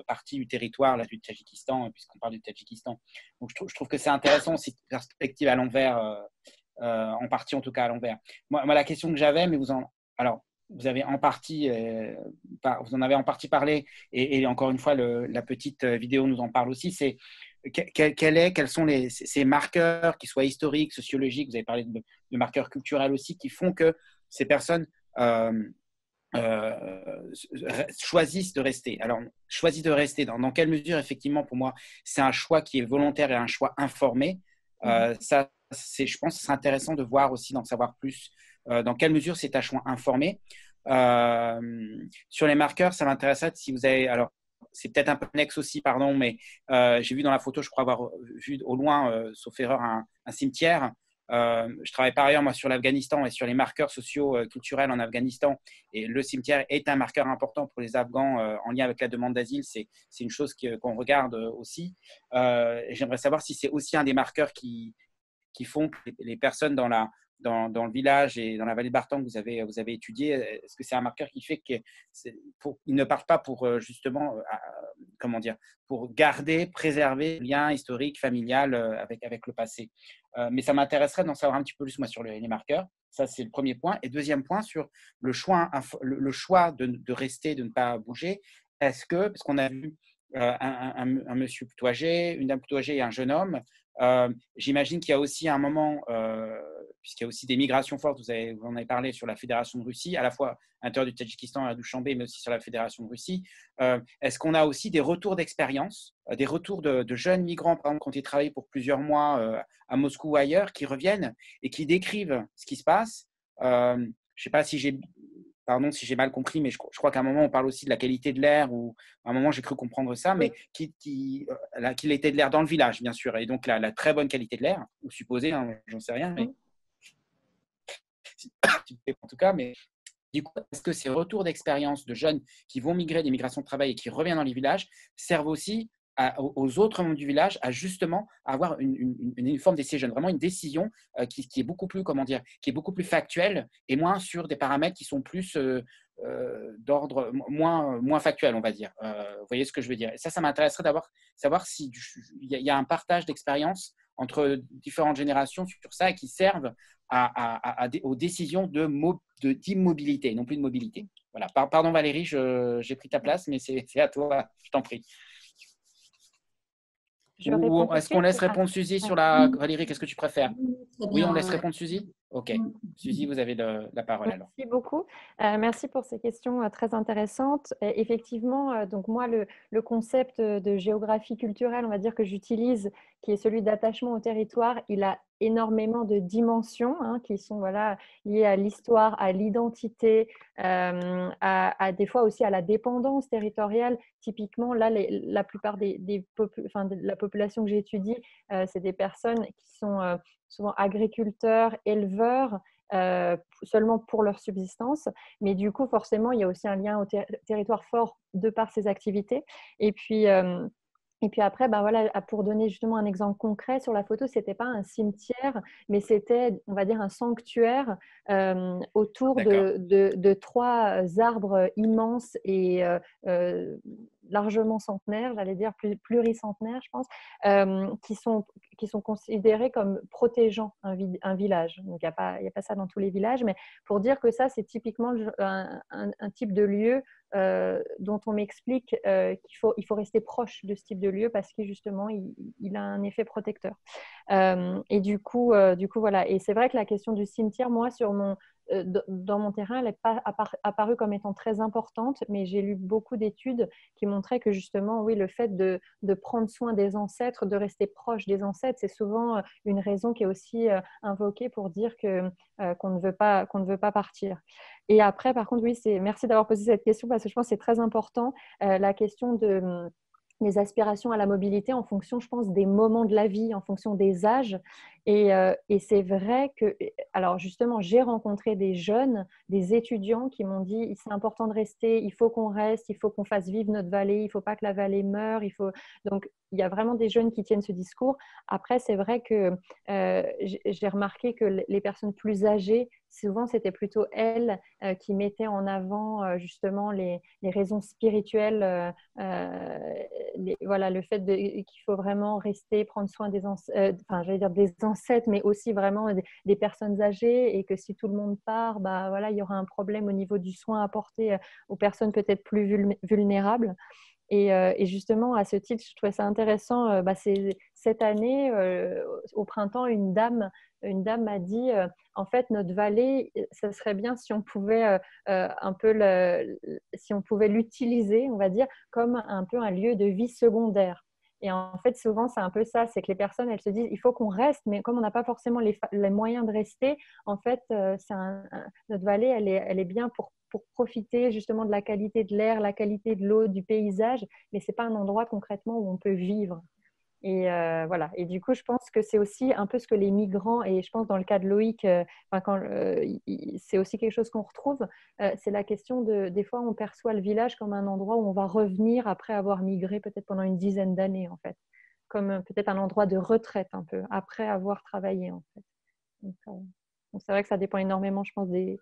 parties du territoire là, du Tadjikistan, puisqu'on parle du Tadjikistan. Donc je trouve que c'est intéressant cette perspective à l'envers, en partie en tout cas à l'envers. Moi, la question que j'avais, mais vous avez en partie, vous en avez en partie parlé, et encore une fois, la petite vidéo nous en parle aussi, c'est quels sont ces marqueurs, qu'ils soient historiques, sociologiques, vous avez parlé de marqueurs culturels aussi, qui font que ces personnes choisissent de rester. Alors, choisissent de rester, dans quelle mesure, effectivement, pour moi, c'est un choix qui est volontaire et un choix informé. Ça, je pense que c'est intéressant de voir aussi, d'en savoir plus. Dans quelle mesure c'est un choix informé. Sur les marqueurs, ça m'intéresserait si vous avez… Alors, c'est peut-être un peu annexe aussi, pardon, mais j'ai vu dans la photo, je crois avoir vu au loin, sauf erreur, un cimetière. Je travaille par ailleurs moi sur l'Afghanistan et sur les marqueurs sociaux culturels en Afghanistan, et le cimetière est un marqueur important pour les Afghans en lien avec la demande d'asile. C'est une chose qu'on regarde aussi. J'aimerais savoir si c'est aussi un des marqueurs qui font que les personnes dans le village et dans la vallée de Bartang que vous avez étudié, est-ce que c'est un marqueur qui fait qu'ils ne partent pas pour justement, pour garder, préserver le lien historique, familial avec le passé. Mais ça m'intéresserait d'en savoir un petit peu plus moi sur les marqueurs. Ça, c'est le premier point. Et deuxième point, sur le choix de rester, de ne pas bouger. Parce qu'on a vu un monsieur plutôt âgé, une dame plutôt âgée et un jeune homme. J'imagine qu'il y a aussi un moment, puisqu'il y a aussi des migrations fortes, vous en avez parlé sur la Fédération de Russie, à la fois à l'intérieur du Tadjikistan et à Douchanbé, mais aussi sur la Fédération de Russie. Est-ce qu'on a aussi des retours d'expérience, des retours de jeunes migrants, par exemple, qui ont travaillé pour plusieurs mois à Moscou ou ailleurs, qui reviennent et qui décrivent ce qui se passe? Je ne sais pas si j'ai mal compris, mais je crois qu'à un moment, on parle aussi de la qualité de l'air, ou à un moment, j'ai cru comprendre ça, mais la qualité de l'air dans le village, bien sûr, et donc la très bonne qualité de l'air, ou supposée, hein, j'en sais rien, mais en tout cas, mais du coup, est-ce que ces retours d'expérience de jeunes qui vont migrer des migrations de travail et qui reviennent dans les villages servent aussi aux autres membres du village à justement avoir une forme décision, vraiment une décision qui est beaucoup plus, comment dire, qui est beaucoup plus factuelle et moins sur des paramètres qui sont plus d'ordre moins factuel, on va dire. Vous voyez ce que je veux dire? Et ça m'intéresserait savoir s'il y a un partage d'expérience entre différentes générations sur ça et qui servent aux décisions d'immobilité, non plus de mobilité. Voilà. Pardon Valérie, j'ai pris ta place, mais c'est à toi, je t'en prie. Ou est-ce qu'on laisse répondre Suzy sur la… Valérie, qu'est-ce que tu préfères? Oui, on laisse répondre Suzy? Ok. Suzy, vous avez la parole alors. Merci beaucoup. Merci pour ces questions très intéressantes. Effectivement, donc moi, le concept de géographie culturelle, on va dire que j'utilise, qui est celui d'attachement au territoire, il a énormément de dimensions qui sont liées à l'histoire, à l'identité, à des fois aussi à la dépendance territoriale. Typiquement, là, la plupart de la population que j'étudie, c'est des personnes qui sont souvent agriculteurs, éleveurs, seulement pour leur subsistance. Mais du coup, forcément, il y a aussi un lien au territoire fort de par ces activités. Et puis après, pour donner justement un exemple concret sur la photo, ce n'était pas un cimetière, mais c'était, on va dire, un sanctuaire autour de 3 arbres immenses et largement centenaires, j'allais dire pluricentenaires, je pense, qui sont considérés comme protégeant un village. Donc, il n'y a pas ça dans tous les villages, mais pour dire que ça, c'est typiquement un type de lieu dont on m'explique qu'il faut rester proche de ce type de lieu parce que justement, il a un effet protecteur. Et du coup, voilà. Et c'est vrai que la question du cimetière, moi, dans mon terrain, elle n'est pas apparue comme étant très importante, mais j'ai lu beaucoup d'études qui montraient que justement, oui, le fait de prendre soin des ancêtres, de rester proche des ancêtres, c'est souvent une raison qui est aussi invoquée pour dire qu'on ne veut pas partir. Et après, par contre, oui, merci d'avoir posé cette question parce que je pense que c'est très important, la question des aspirations à la mobilité en fonction, je pense, des moments de la vie, en fonction des âges. Et c'est vrai que, alors justement, j'ai rencontré des jeunes, des étudiants qui m'ont dit c'est important de rester, il faut qu'on reste, il faut qu'on fasse vivre notre vallée, il ne faut pas que la vallée meure. Donc, il y a vraiment des jeunes qui tiennent ce discours. Après, c'est vrai que j'ai remarqué que les personnes plus âgées, souvent, c'était plutôt elles qui mettaient en avant justement les raisons spirituelles, le fait qu'il faut vraiment rester, prendre soin des ancêtres, mais aussi vraiment des personnes âgées et que si tout le monde part, il y aura un problème au niveau du soin apporté aux personnes peut-être plus vulnérables. Et justement, à ce titre, je trouvais ça intéressant. Cette année, au printemps, une dame m'a dit en fait, notre vallée, ça serait bien si on pouvait si on pouvait l'utiliser, on va dire, comme un peu un lieu de vie secondaire. Et en fait, souvent, c'est un peu ça, c'est que les personnes, elles se disent, il faut qu'on reste, mais comme on n'a pas forcément les moyens de rester, en fait, notre vallée, elle est bien pour profiter justement de la qualité de l'air, la qualité de l'eau, du paysage, mais ce n'est pas un endroit concrètement où on peut vivre. Et voilà. Et du coup, je pense que c'est aussi un peu ce que les migrants, et je pense dans le cas de Loïc, c'est aussi quelque chose qu'on retrouve, c'est la question des fois, on perçoit le village comme un endroit où on va revenir après avoir migré peut-être pendant une dizaine d'années, en fait. Comme peut-être un endroit de retraite un peu, après avoir travaillé, en fait. Donc c'est vrai que ça dépend énormément, je pense, des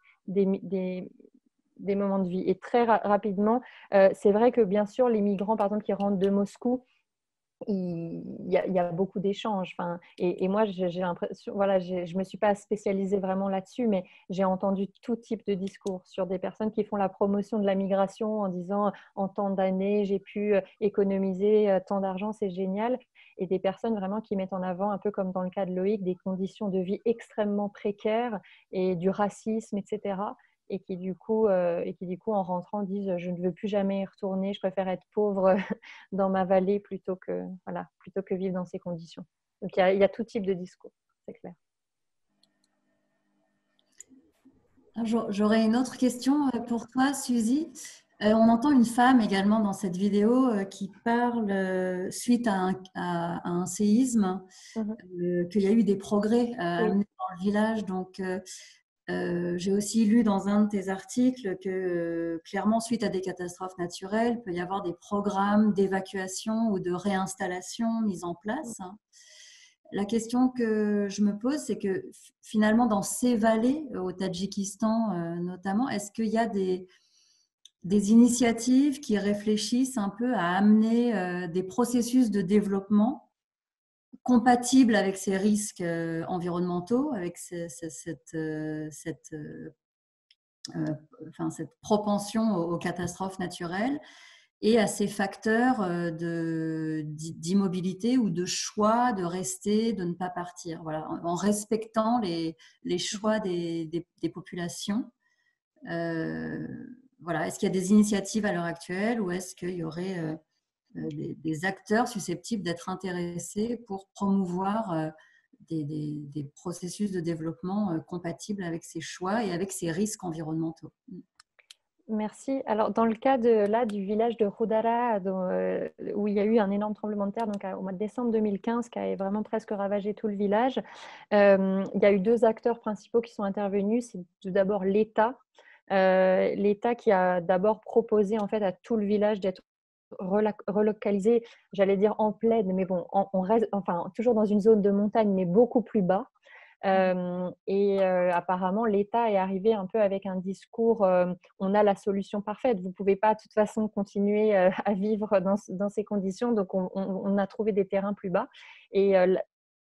moments de vie. Et très rapidement, c'est vrai que bien sûr, les migrants, par exemple, qui rentrent de Moscou, il y a beaucoup d'échanges. Enfin, et moi, j'ai l'impression, voilà, je me suis pas spécialisée vraiment là-dessus, mais j'ai entendu tout type de discours sur des personnes qui font la promotion de la migration en disant en tant d'années, j'ai pu économiser tant d'argent, c'est génial. Et des personnes vraiment qui mettent en avant, un peu comme dans le cas de Loïc, des conditions de vie extrêmement précaires et du racisme, etc. Et qui du coup, en rentrant disent je ne veux plus jamais y retourner, je préfère être pauvre dans ma vallée plutôt que vivre dans ces conditions. Donc il y a tout type de discours, c'est clair. J'aurais une autre question pour toi, Suzy. On entend une femme également dans cette vidéo qui parle suite à un séisme, qu'il y a eu des progrès amenés dans le village. Donc, j'ai aussi lu dans un de tes articles que clairement, suite à des catastrophes naturelles, il peut y avoir des programmes d'évacuation ou de réinstallation mis en place. La question que je me pose, c'est que finalement, dans ces vallées, au Tadjikistan notamment, est-ce qu'il y a des initiatives qui réfléchissent un peu à amener des processus de développement compatibles avec ces risques environnementaux, avec cette propension aux catastrophes naturelles et à ces facteurs d'immobilité ou de choix de rester, de ne pas partir, voilà, en respectant les choix des populations. Voilà. Est-ce qu'il y a des initiatives à l'heure actuelle ou est-ce qu'il y aurait des acteurs susceptibles d'être intéressés pour promouvoir des processus de développement compatibles avec ces choix et avec ces risques environnementaux? Merci. Alors, dans le cas du village de Khudara, où il y a eu un énorme tremblement de terre donc, au mois de décembre 2015, qui a vraiment presque ravagé tout le village, il y a eu 2 acteurs principaux qui sont intervenus. C'est tout d'abord l'État. L'État qui a d'abord proposé en fait, à tout le village d'être relocalisé, j'allais dire en plaine, mais bon, on reste toujours dans une zone de montagne, mais beaucoup plus bas. Apparemment, l'État est arrivé un peu avec un discours on a la solution parfaite, vous ne pouvez pas de toute façon continuer à vivre dans ces conditions, donc on a trouvé des terrains plus bas.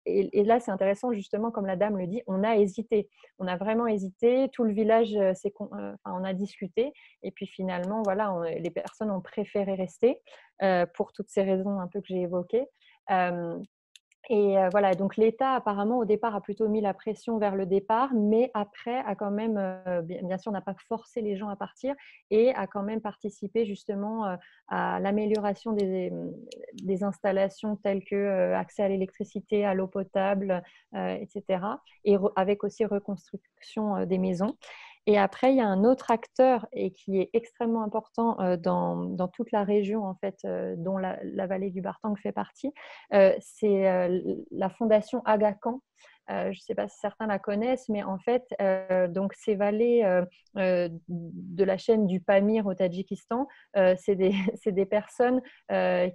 Et là, c'est intéressant, justement, comme la dame le dit, on a hésité. On a vraiment hésité. Tout le village, on a discuté. Et puis finalement, voilà, les personnes ont préféré rester pour toutes ces raisons un peu que j'ai évoquées. Voilà, donc l'État apparemment au départ a plutôt mis la pression vers le départ, mais après a quand même, bien sûr, n'a pas forcé les gens à partir et a quand même participé justement à l'amélioration des installations telles que accès à l'électricité, à l'eau potable, etc. Et avec aussi reconstruction des maisons. Et après, il y a un autre acteur et qui est extrêmement important dans toute la région en fait, dont la vallée du Bartang fait partie. C'est la fondation Aga Khan. Je ne sais pas si certains la connaissent, mais en fait, donc ces vallées de la chaîne du Pamir au Tadjikistan, c'est des personnes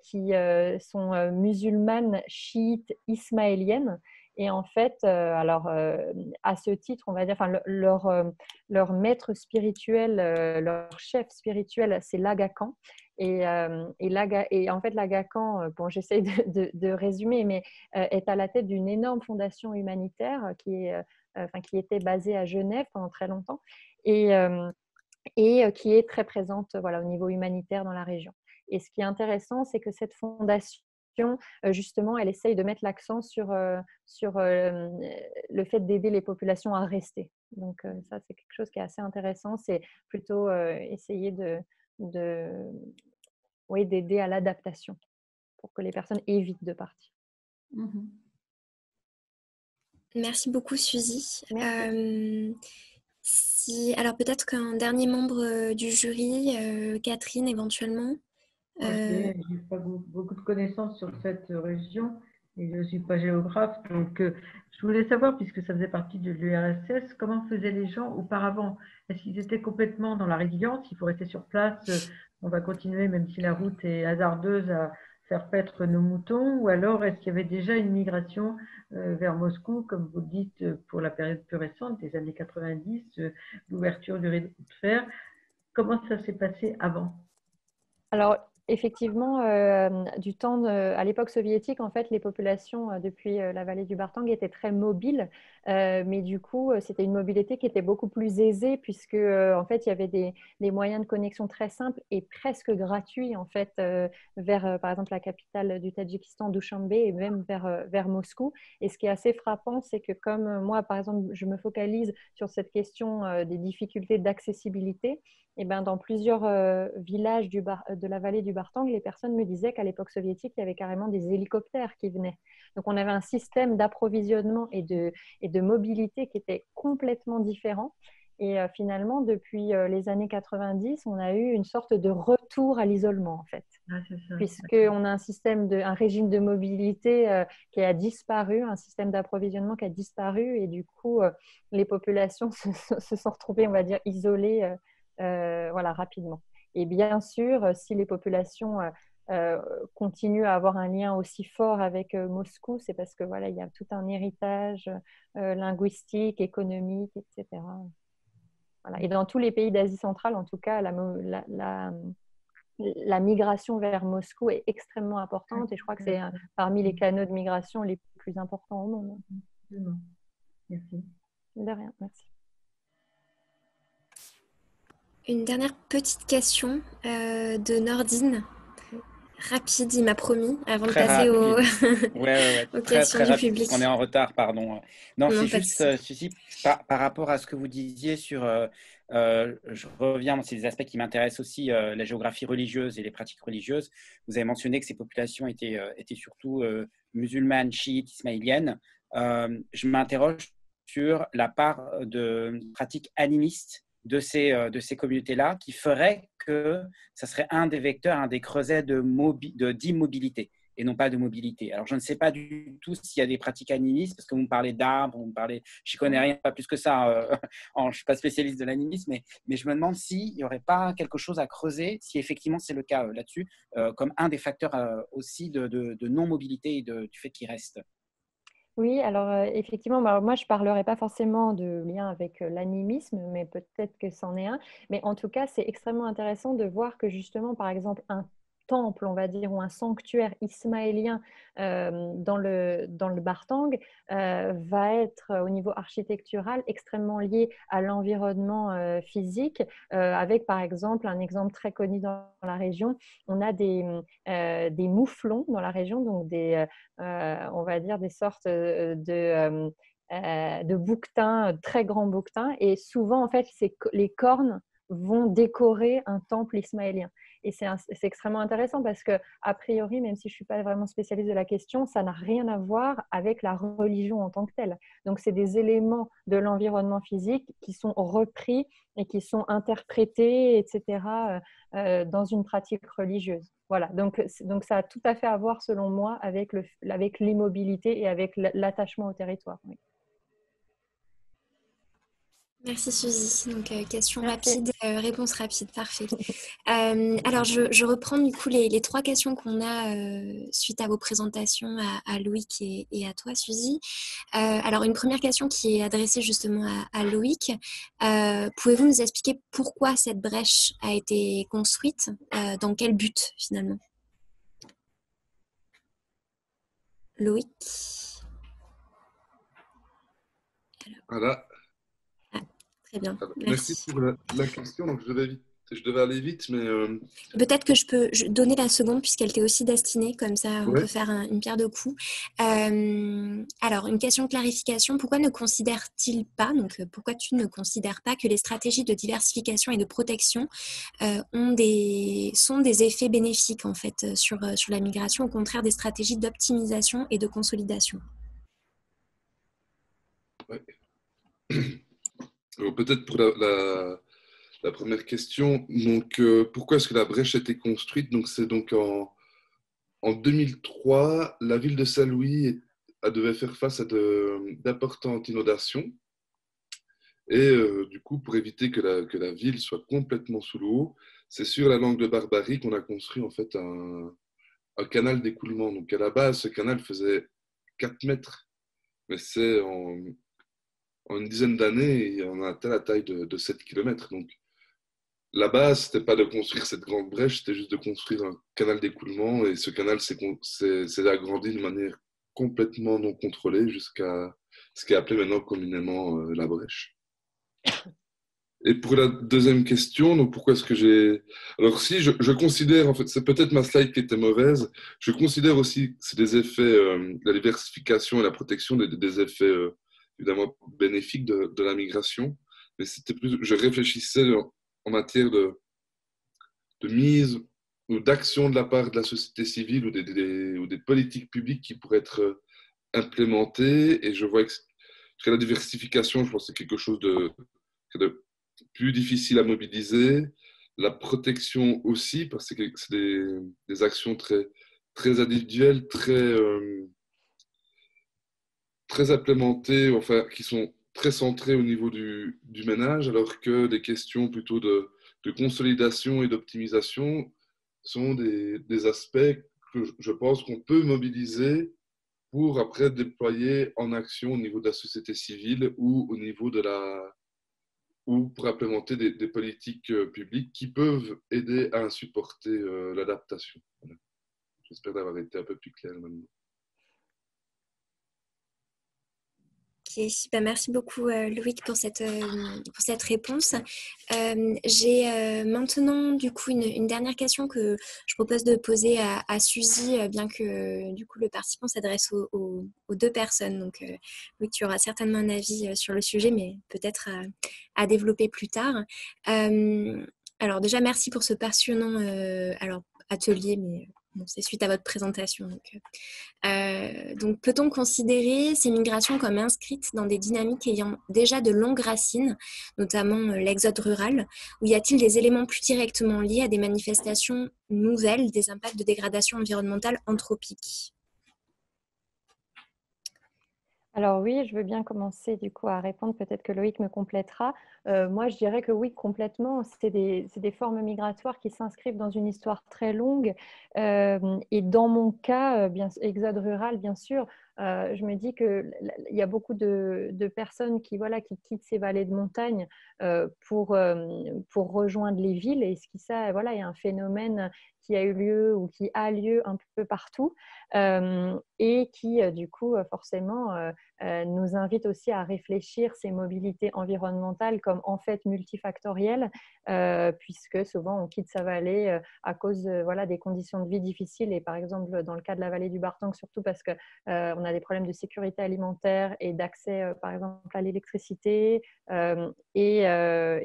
qui sont musulmanes, chiites, ismaéliennes. Et en fait, à ce titre, on va dire, leur maître spirituel, leur chef spirituel, c'est l'Aga Khan. Et en fait, l'Aga Khan, bon, j'essaie de résumer, mais est à la tête d'une énorme fondation humanitaire qui était basée à Genève pendant très longtemps et qui est très présente voilà, au niveau humanitaire dans la région. Et ce qui est intéressant, c'est que cette fondation, justement, elle essaye de mettre l'accent sur le fait d'aider les populations à rester. Donc, ça, c'est quelque chose qui est assez intéressant. C'est plutôt essayer d'aider à l'adaptation pour que les personnes évitent de partir. Merci beaucoup, Suzy. Alors, peut-être qu'un dernier membre du jury, Catherine, éventuellement. Je n'ai pas beaucoup de connaissances sur cette région et je ne suis pas géographe. Donc, je voulais savoir, puisque ça faisait partie de l'URSS, comment faisaient les gens auparavant? Est-ce qu'ils étaient complètement dans la résilience? Il faut rester sur place, on va continuer même si la route est hasardeuse à faire paître nos moutons? Ou alors est-ce qu'il y avait déjà une migration vers Moscou, comme vous le dites, pour la période plus récente, des années 90, l'ouverture du rideau de fer? Comment ça s'est passé avant? Alors, effectivement, du temps à l'époque soviétique, en fait, les populations depuis la vallée du Bartang étaient très mobiles, mais du coup, c'était une mobilité qui était beaucoup plus aisée puisque, en fait, il y avait des moyens de connexion très simples et presque gratuits, en fait, vers, par exemple, la capitale du Tadjikistan, Dushanbe, et même vers Moscou. Et ce qui est assez frappant, c'est que comme moi, par exemple, je me focalise sur cette question des difficultés d'accessibilité, et ben, dans plusieurs villages de la vallée du Bartang, les personnes me disaient qu'à l'époque soviétique, il y avait carrément des hélicoptères qui venaient. Donc, on avait un système d'approvisionnement et de mobilité qui était complètement différent. Et finalement, depuis les années 90, on a eu une sorte de retour à l'isolement, en fait. Ah, c'est ça. Puisqu'on a un régime de mobilité qui a disparu, un système d'approvisionnement qui a disparu. Et du coup, les populations se sont retrouvées, on va dire, isolées voilà, rapidement. Et bien sûr, si les populations continuent à avoir un lien aussi fort avec Moscou, c'est parce que voilà, il y a tout un héritage linguistique, économique, etc. Voilà. Et dans tous les pays d'Asie centrale, en tout cas, la migration vers Moscou est extrêmement importante et je crois que c'est parmi les canaux de migration les plus importants au monde. Merci. De rien, merci. Une dernière petite question de Nordine. Rapide, il m'a promis, avant Très de passer aux questions très du rapide, public. parce qu'on est en retard, pardon. Non, c'est pas de juste ceci, par rapport à ce que vous disiez sur, je reviens, c'est des aspects qui m'intéressent aussi, la géographie religieuse et les pratiques religieuses. Vous avez mentionné que ces populations étaient surtout musulmanes, chiites, ismaéliennes. Je m'interroge sur la part de pratiques animistes de ces communautés-là qui ferait que ça serait un des vecteurs, un des creusets d'immobilité et non pas de mobilité. Alors, je ne sais pas du tout s'il y a des pratiques animistes, parce que vous me parlez d'arbres, je ne connais rien, pas plus que ça, je ne suis pas spécialiste de l'animisme, mais je me demande s'il n'y aurait pas quelque chose à creuser, si effectivement c'est le cas là-dessus, comme un des facteurs aussi de non-mobilité et du fait qu'il reste. Oui, alors effectivement, moi je ne parlerai pas forcément de lien avec l'animisme, mais peut-être que c'en est un. Mais en tout cas, c'est extrêmement intéressant de voir que justement, par exemple, un temple, on va dire, ou un sanctuaire ismaélien dans le Bartang va être au niveau architectural extrêmement lié à l'environnement physique, avec par exemple un exemple très connu dans la région, on a des mouflons dans la région, donc on va dire des sortes de bouquetins, très grands bouquetins, et souvent en fait les cornes vont décorer un temple ismaélien. Et c'est extrêmement intéressant parce que, a priori, même si je ne suis pas vraiment spécialiste de la question, ça n'a rien à voir avec la religion en tant que telle. Donc, c'est des éléments de l'environnement physique qui sont repris et qui sont interprétés, etc., dans une pratique religieuse. Voilà, donc ça a tout à fait à voir, selon moi, avec l'immobilité et avec l'attachement au territoire. Oui. Merci Suzy. Donc, question Merci. rapide, réponse rapide, parfait. Alors, je reprends du coup les trois questions qu'on a suite à vos présentations à Loïc et à toi, Suzy. Alors, une première question qui est adressée justement à Loïc. Pouvez-vous nous expliquer pourquoi cette brèche a été construite? Dans quel but, finalement? Loïc? Voilà. Très bien, merci pour la question. Donc, je devais aller vite, mais... Peut-être que je peux donner la seconde puisqu'elle t'est aussi destinée, comme ça on peut faire une pierre deux coups. Alors, une question de clarification, pourquoi tu ne considères pas que les stratégies de diversification et de protection sont des effets bénéfiques en fait sur la migration, au contraire des stratégies d'optimisation et de consolidation? Ouais. Alors, peut-être pour la première question, donc pourquoi est-ce que la brèche a été construite? Donc c'est donc en 2003, la ville de Saint-Louis devait faire face à d'importantes inondations et du coup pour éviter que la ville soit complètement sous l'eau, c'est sur la langue de Barbarie qu'on a construit en fait un canal d'écoulement. Donc à la base, ce canal faisait 4 mètres, mais c'est en une dizaine d'années, on a atteint la taille de 7 km. Donc, la base, c'était pas de construire cette grande brèche, c'était juste de construire un canal d'écoulement. Et ce canal s'est agrandi de manière complètement non contrôlée jusqu'à ce qui est appelé maintenant communément la brèche. Et pour la deuxième question, donc pourquoi est-ce que j'ai... Alors si, je considère, en fait, c'est peut-être ma slide qui était mauvaise, je considère aussi que c'est des effets, la diversification et la protection, des effets évidemment bénéfiques de la migration, mais c'était plus, je réfléchissais en matière de mise ou d'action de la part de la société civile ou des politiques publiques qui pourraient être implémentées, et je vois que la diversification, je pense que c'est quelque chose de plus difficile à mobiliser. La protection aussi, parce que c'est des actions très, très individuelles, très implémentées, enfin, qui sont très centrées au niveau du ménage, alors que des questions plutôt de consolidation et d'optimisation sont des aspects que je pense qu'on peut mobiliser pour après déployer en action au niveau de la société civile ou au niveau ou pour implémenter des politiques publiques qui peuvent aider à supporter l'adaptation. Voilà. J'espère d'avoir été un peu plus clair maintenant. Ok, bah merci beaucoup Loïc pour cette réponse. J'ai maintenant du coup une dernière question que je propose de poser à Suzy, bien que du coup le participant s'adresse aux deux personnes. Donc Loïc, tu auras certainement un avis sur le sujet, mais peut-être à développer plus tard. Alors déjà, merci pour ce passionnant atelier, mais bon, c'est suite à votre présentation. Donc, peut-on considérer ces migrations comme inscrites dans des dynamiques ayant déjà de longues racines, notamment l'exode rural, ou y a-t-il des éléments plus directement liés à des manifestations nouvelles des impacts de dégradation environnementale anthropique ? Alors oui, je veux bien commencer du coup à répondre, peut-être que Loïc me complétera. Moi, je dirais que oui, complètement. C'est des formes migratoires qui s'inscrivent dans une histoire très longue. Et dans mon cas, exode rural, bien sûr, je me dis qu'il y a beaucoup de personnes qui quittent ces vallées de montagne pour rejoindre les villes. Et ce qui ça, voilà, il y a un phénomène qui a eu lieu ou qui a lieu un peu partout et qui, du coup, forcément, nous invite aussi à réfléchir ces mobilités environnementales comme en fait multifactorielles, puisque souvent on quitte sa vallée à cause des conditions de vie difficiles. Et par exemple, dans le cas de la vallée du Bartang, surtout parce qu'on a des problèmes de sécurité alimentaire et d'accès, par exemple, à l'électricité. Et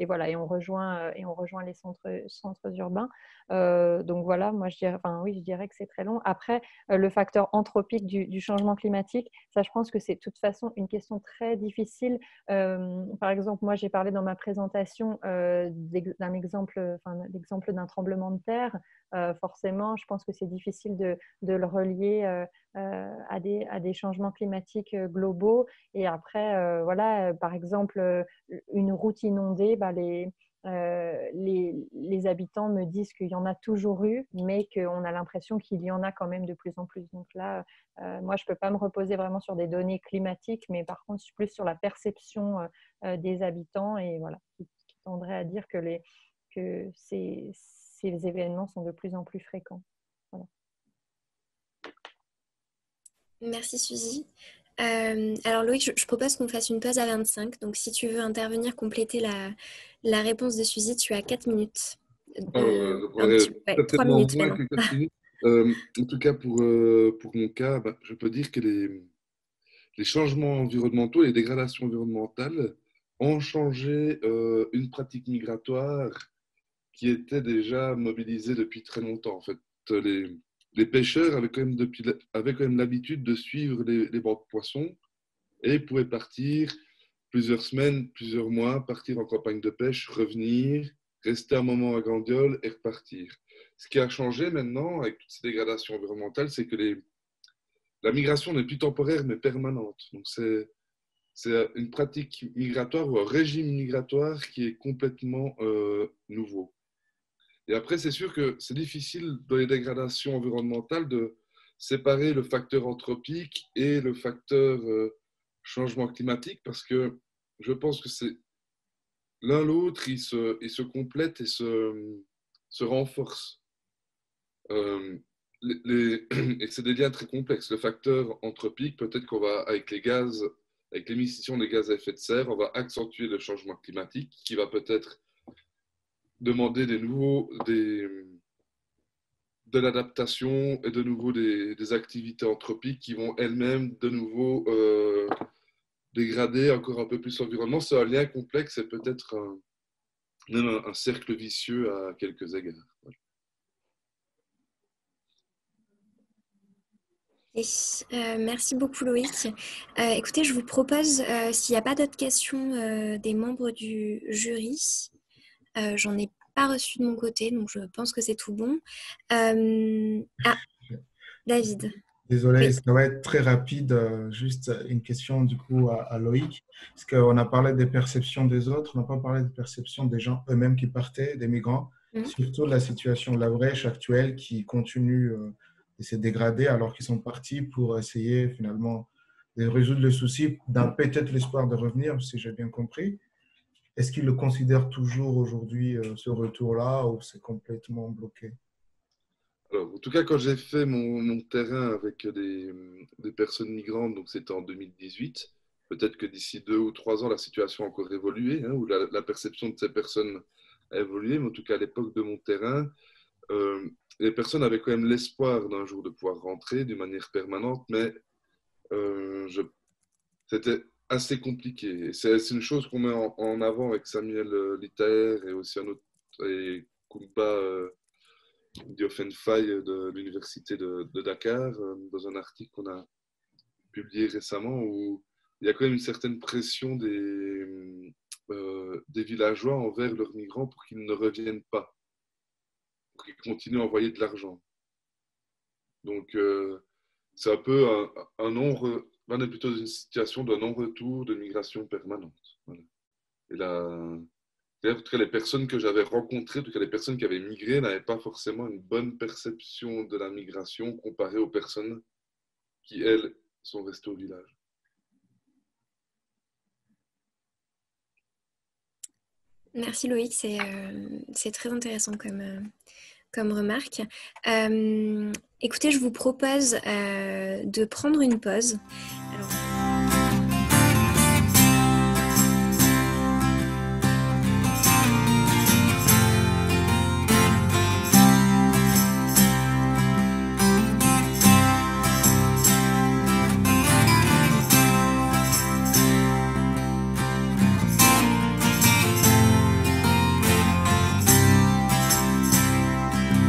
voilà, et on rejoint les centres urbains. Donc voilà, moi je dirais que c'est très long. Après, le facteur anthropique du changement climatique, ça je pense que c'est de toute façon une question très difficile. Par exemple, moi j'ai parlé dans ma présentation l'exemple d'un tremblement de terre. Forcément, je pense que c'est difficile de le relier à des changements climatiques globaux. Et après, par exemple, une route inondée, les habitants me disent qu'il y en a toujours eu, mais qu'on a l'impression qu'il y en a quand même de plus en plus. Donc là, moi, je ne peux pas me reposer vraiment sur des données climatiques, mais par contre, plus sur la perception des habitants et voilà, qui tendrait à dire que ces événements sont de plus en plus fréquents. Voilà. Merci Suzy. Alors Loïc, je propose qu'on fasse une pause à 25. Donc si tu veux intervenir, compléter la réponse de Suzy, tu as 4 minutes. 3 minutes moins maintenant. que 4 minutes. En tout cas, pour mon cas, je peux dire que les changements environnementaux, les dégradations environnementales ont changé une pratique migratoire qui était déjà mobilisée depuis très longtemps. En fait, les pêcheurs avaient quand même l'habitude de suivre les bancs de poissons et pouvaient partir plusieurs semaines, plusieurs mois, partir en campagne de pêche, revenir, rester un moment à Gandiol et repartir. Ce qui a changé maintenant avec toutes ces dégradations environnementales, c'est que la migration n'est plus temporaire mais permanente. Donc c'est une pratique migratoire ou un régime migratoire qui est complètement nouveau. Et après, c'est sûr que c'est difficile dans les dégradations environnementales de séparer le facteur anthropique et le facteur changement climatique, parce que je pense que l'un l'autre, ils se complètent et se renforcent. Et c'est des liens très complexes. Le facteur anthropique, peut-être qu'on va, avec les gaz, avec l'émission des gaz à effet de serre, on va accentuer le changement climatique qui va peut-être demander de l'adaptation et de nouveau des activités anthropiques qui vont elles-mêmes de nouveau dégrader encore un peu plus l'environnement. C'est un lien complexe et peut-être même un cercle vicieux à quelques égards. Voilà. Merci beaucoup Loïc. Écoutez, je vous propose, s'il n'y a pas d'autres questions des membres du jury, j'en ai pas reçu de mon côté, donc je pense que c'est tout bon. David. Désolé, oui. Ça va être très rapide. Juste une question du coup à Loïc. Parce qu'on a parlé des perceptions des autres, on n'a pas parlé des perceptions des gens eux-mêmes qui partaient, des migrants. Surtout la situation de la brèche actuelle qui continue de se dégrader alors qu'ils sont partis pour essayer finalement de résoudre le souci, dans peut-être l'espoir de revenir, si j'ai bien compris. Est-ce qu'ils le considèrent toujours aujourd'hui, ce retour-là, ou c'est complètement bloqué? Alors, en tout cas, quand j'ai fait mon terrain avec des personnes migrantes, donc c'était en 2018, peut-être que d'ici 2 ou 3 ans, la situation a encore évolué, hein, ou la perception de ces personnes a évolué, mais en tout cas, à l'époque de mon terrain, les personnes avaient quand même l'espoir d'un jour de pouvoir rentrer d'une manière permanente, mais c'était assez compliqué. Et c'est une chose qu'on met en avant avec Samuel Litter et aussi un autre, et Kumba Diofenfay de l'université de Dakar, dans un article qu'on a publié récemment, où il y a quand même une certaine pression des villageois envers leurs migrants pour qu'ils ne reviennent pas, pour qu'ils continuent à envoyer de l'argent. Donc, c'est un peu on est plutôt dans une situation de non-retour, de migration permanente. Voilà. Et là, en tout cas, les personnes que j'avais rencontrées, en tout cas les personnes qui avaient migré, n'avaient pas forcément une bonne perception de la migration comparée aux personnes qui, elles, sont restées au village. Merci Loïc, c'est très intéressant comme remarque. Écoutez, je vous propose de prendre une pause. Alors...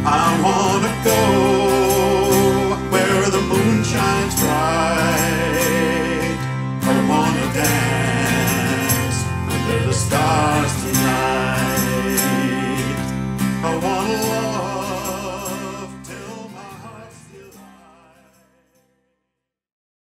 I wanna go where the moon shines bright. I wanna dance under the stars tonight. I wanna love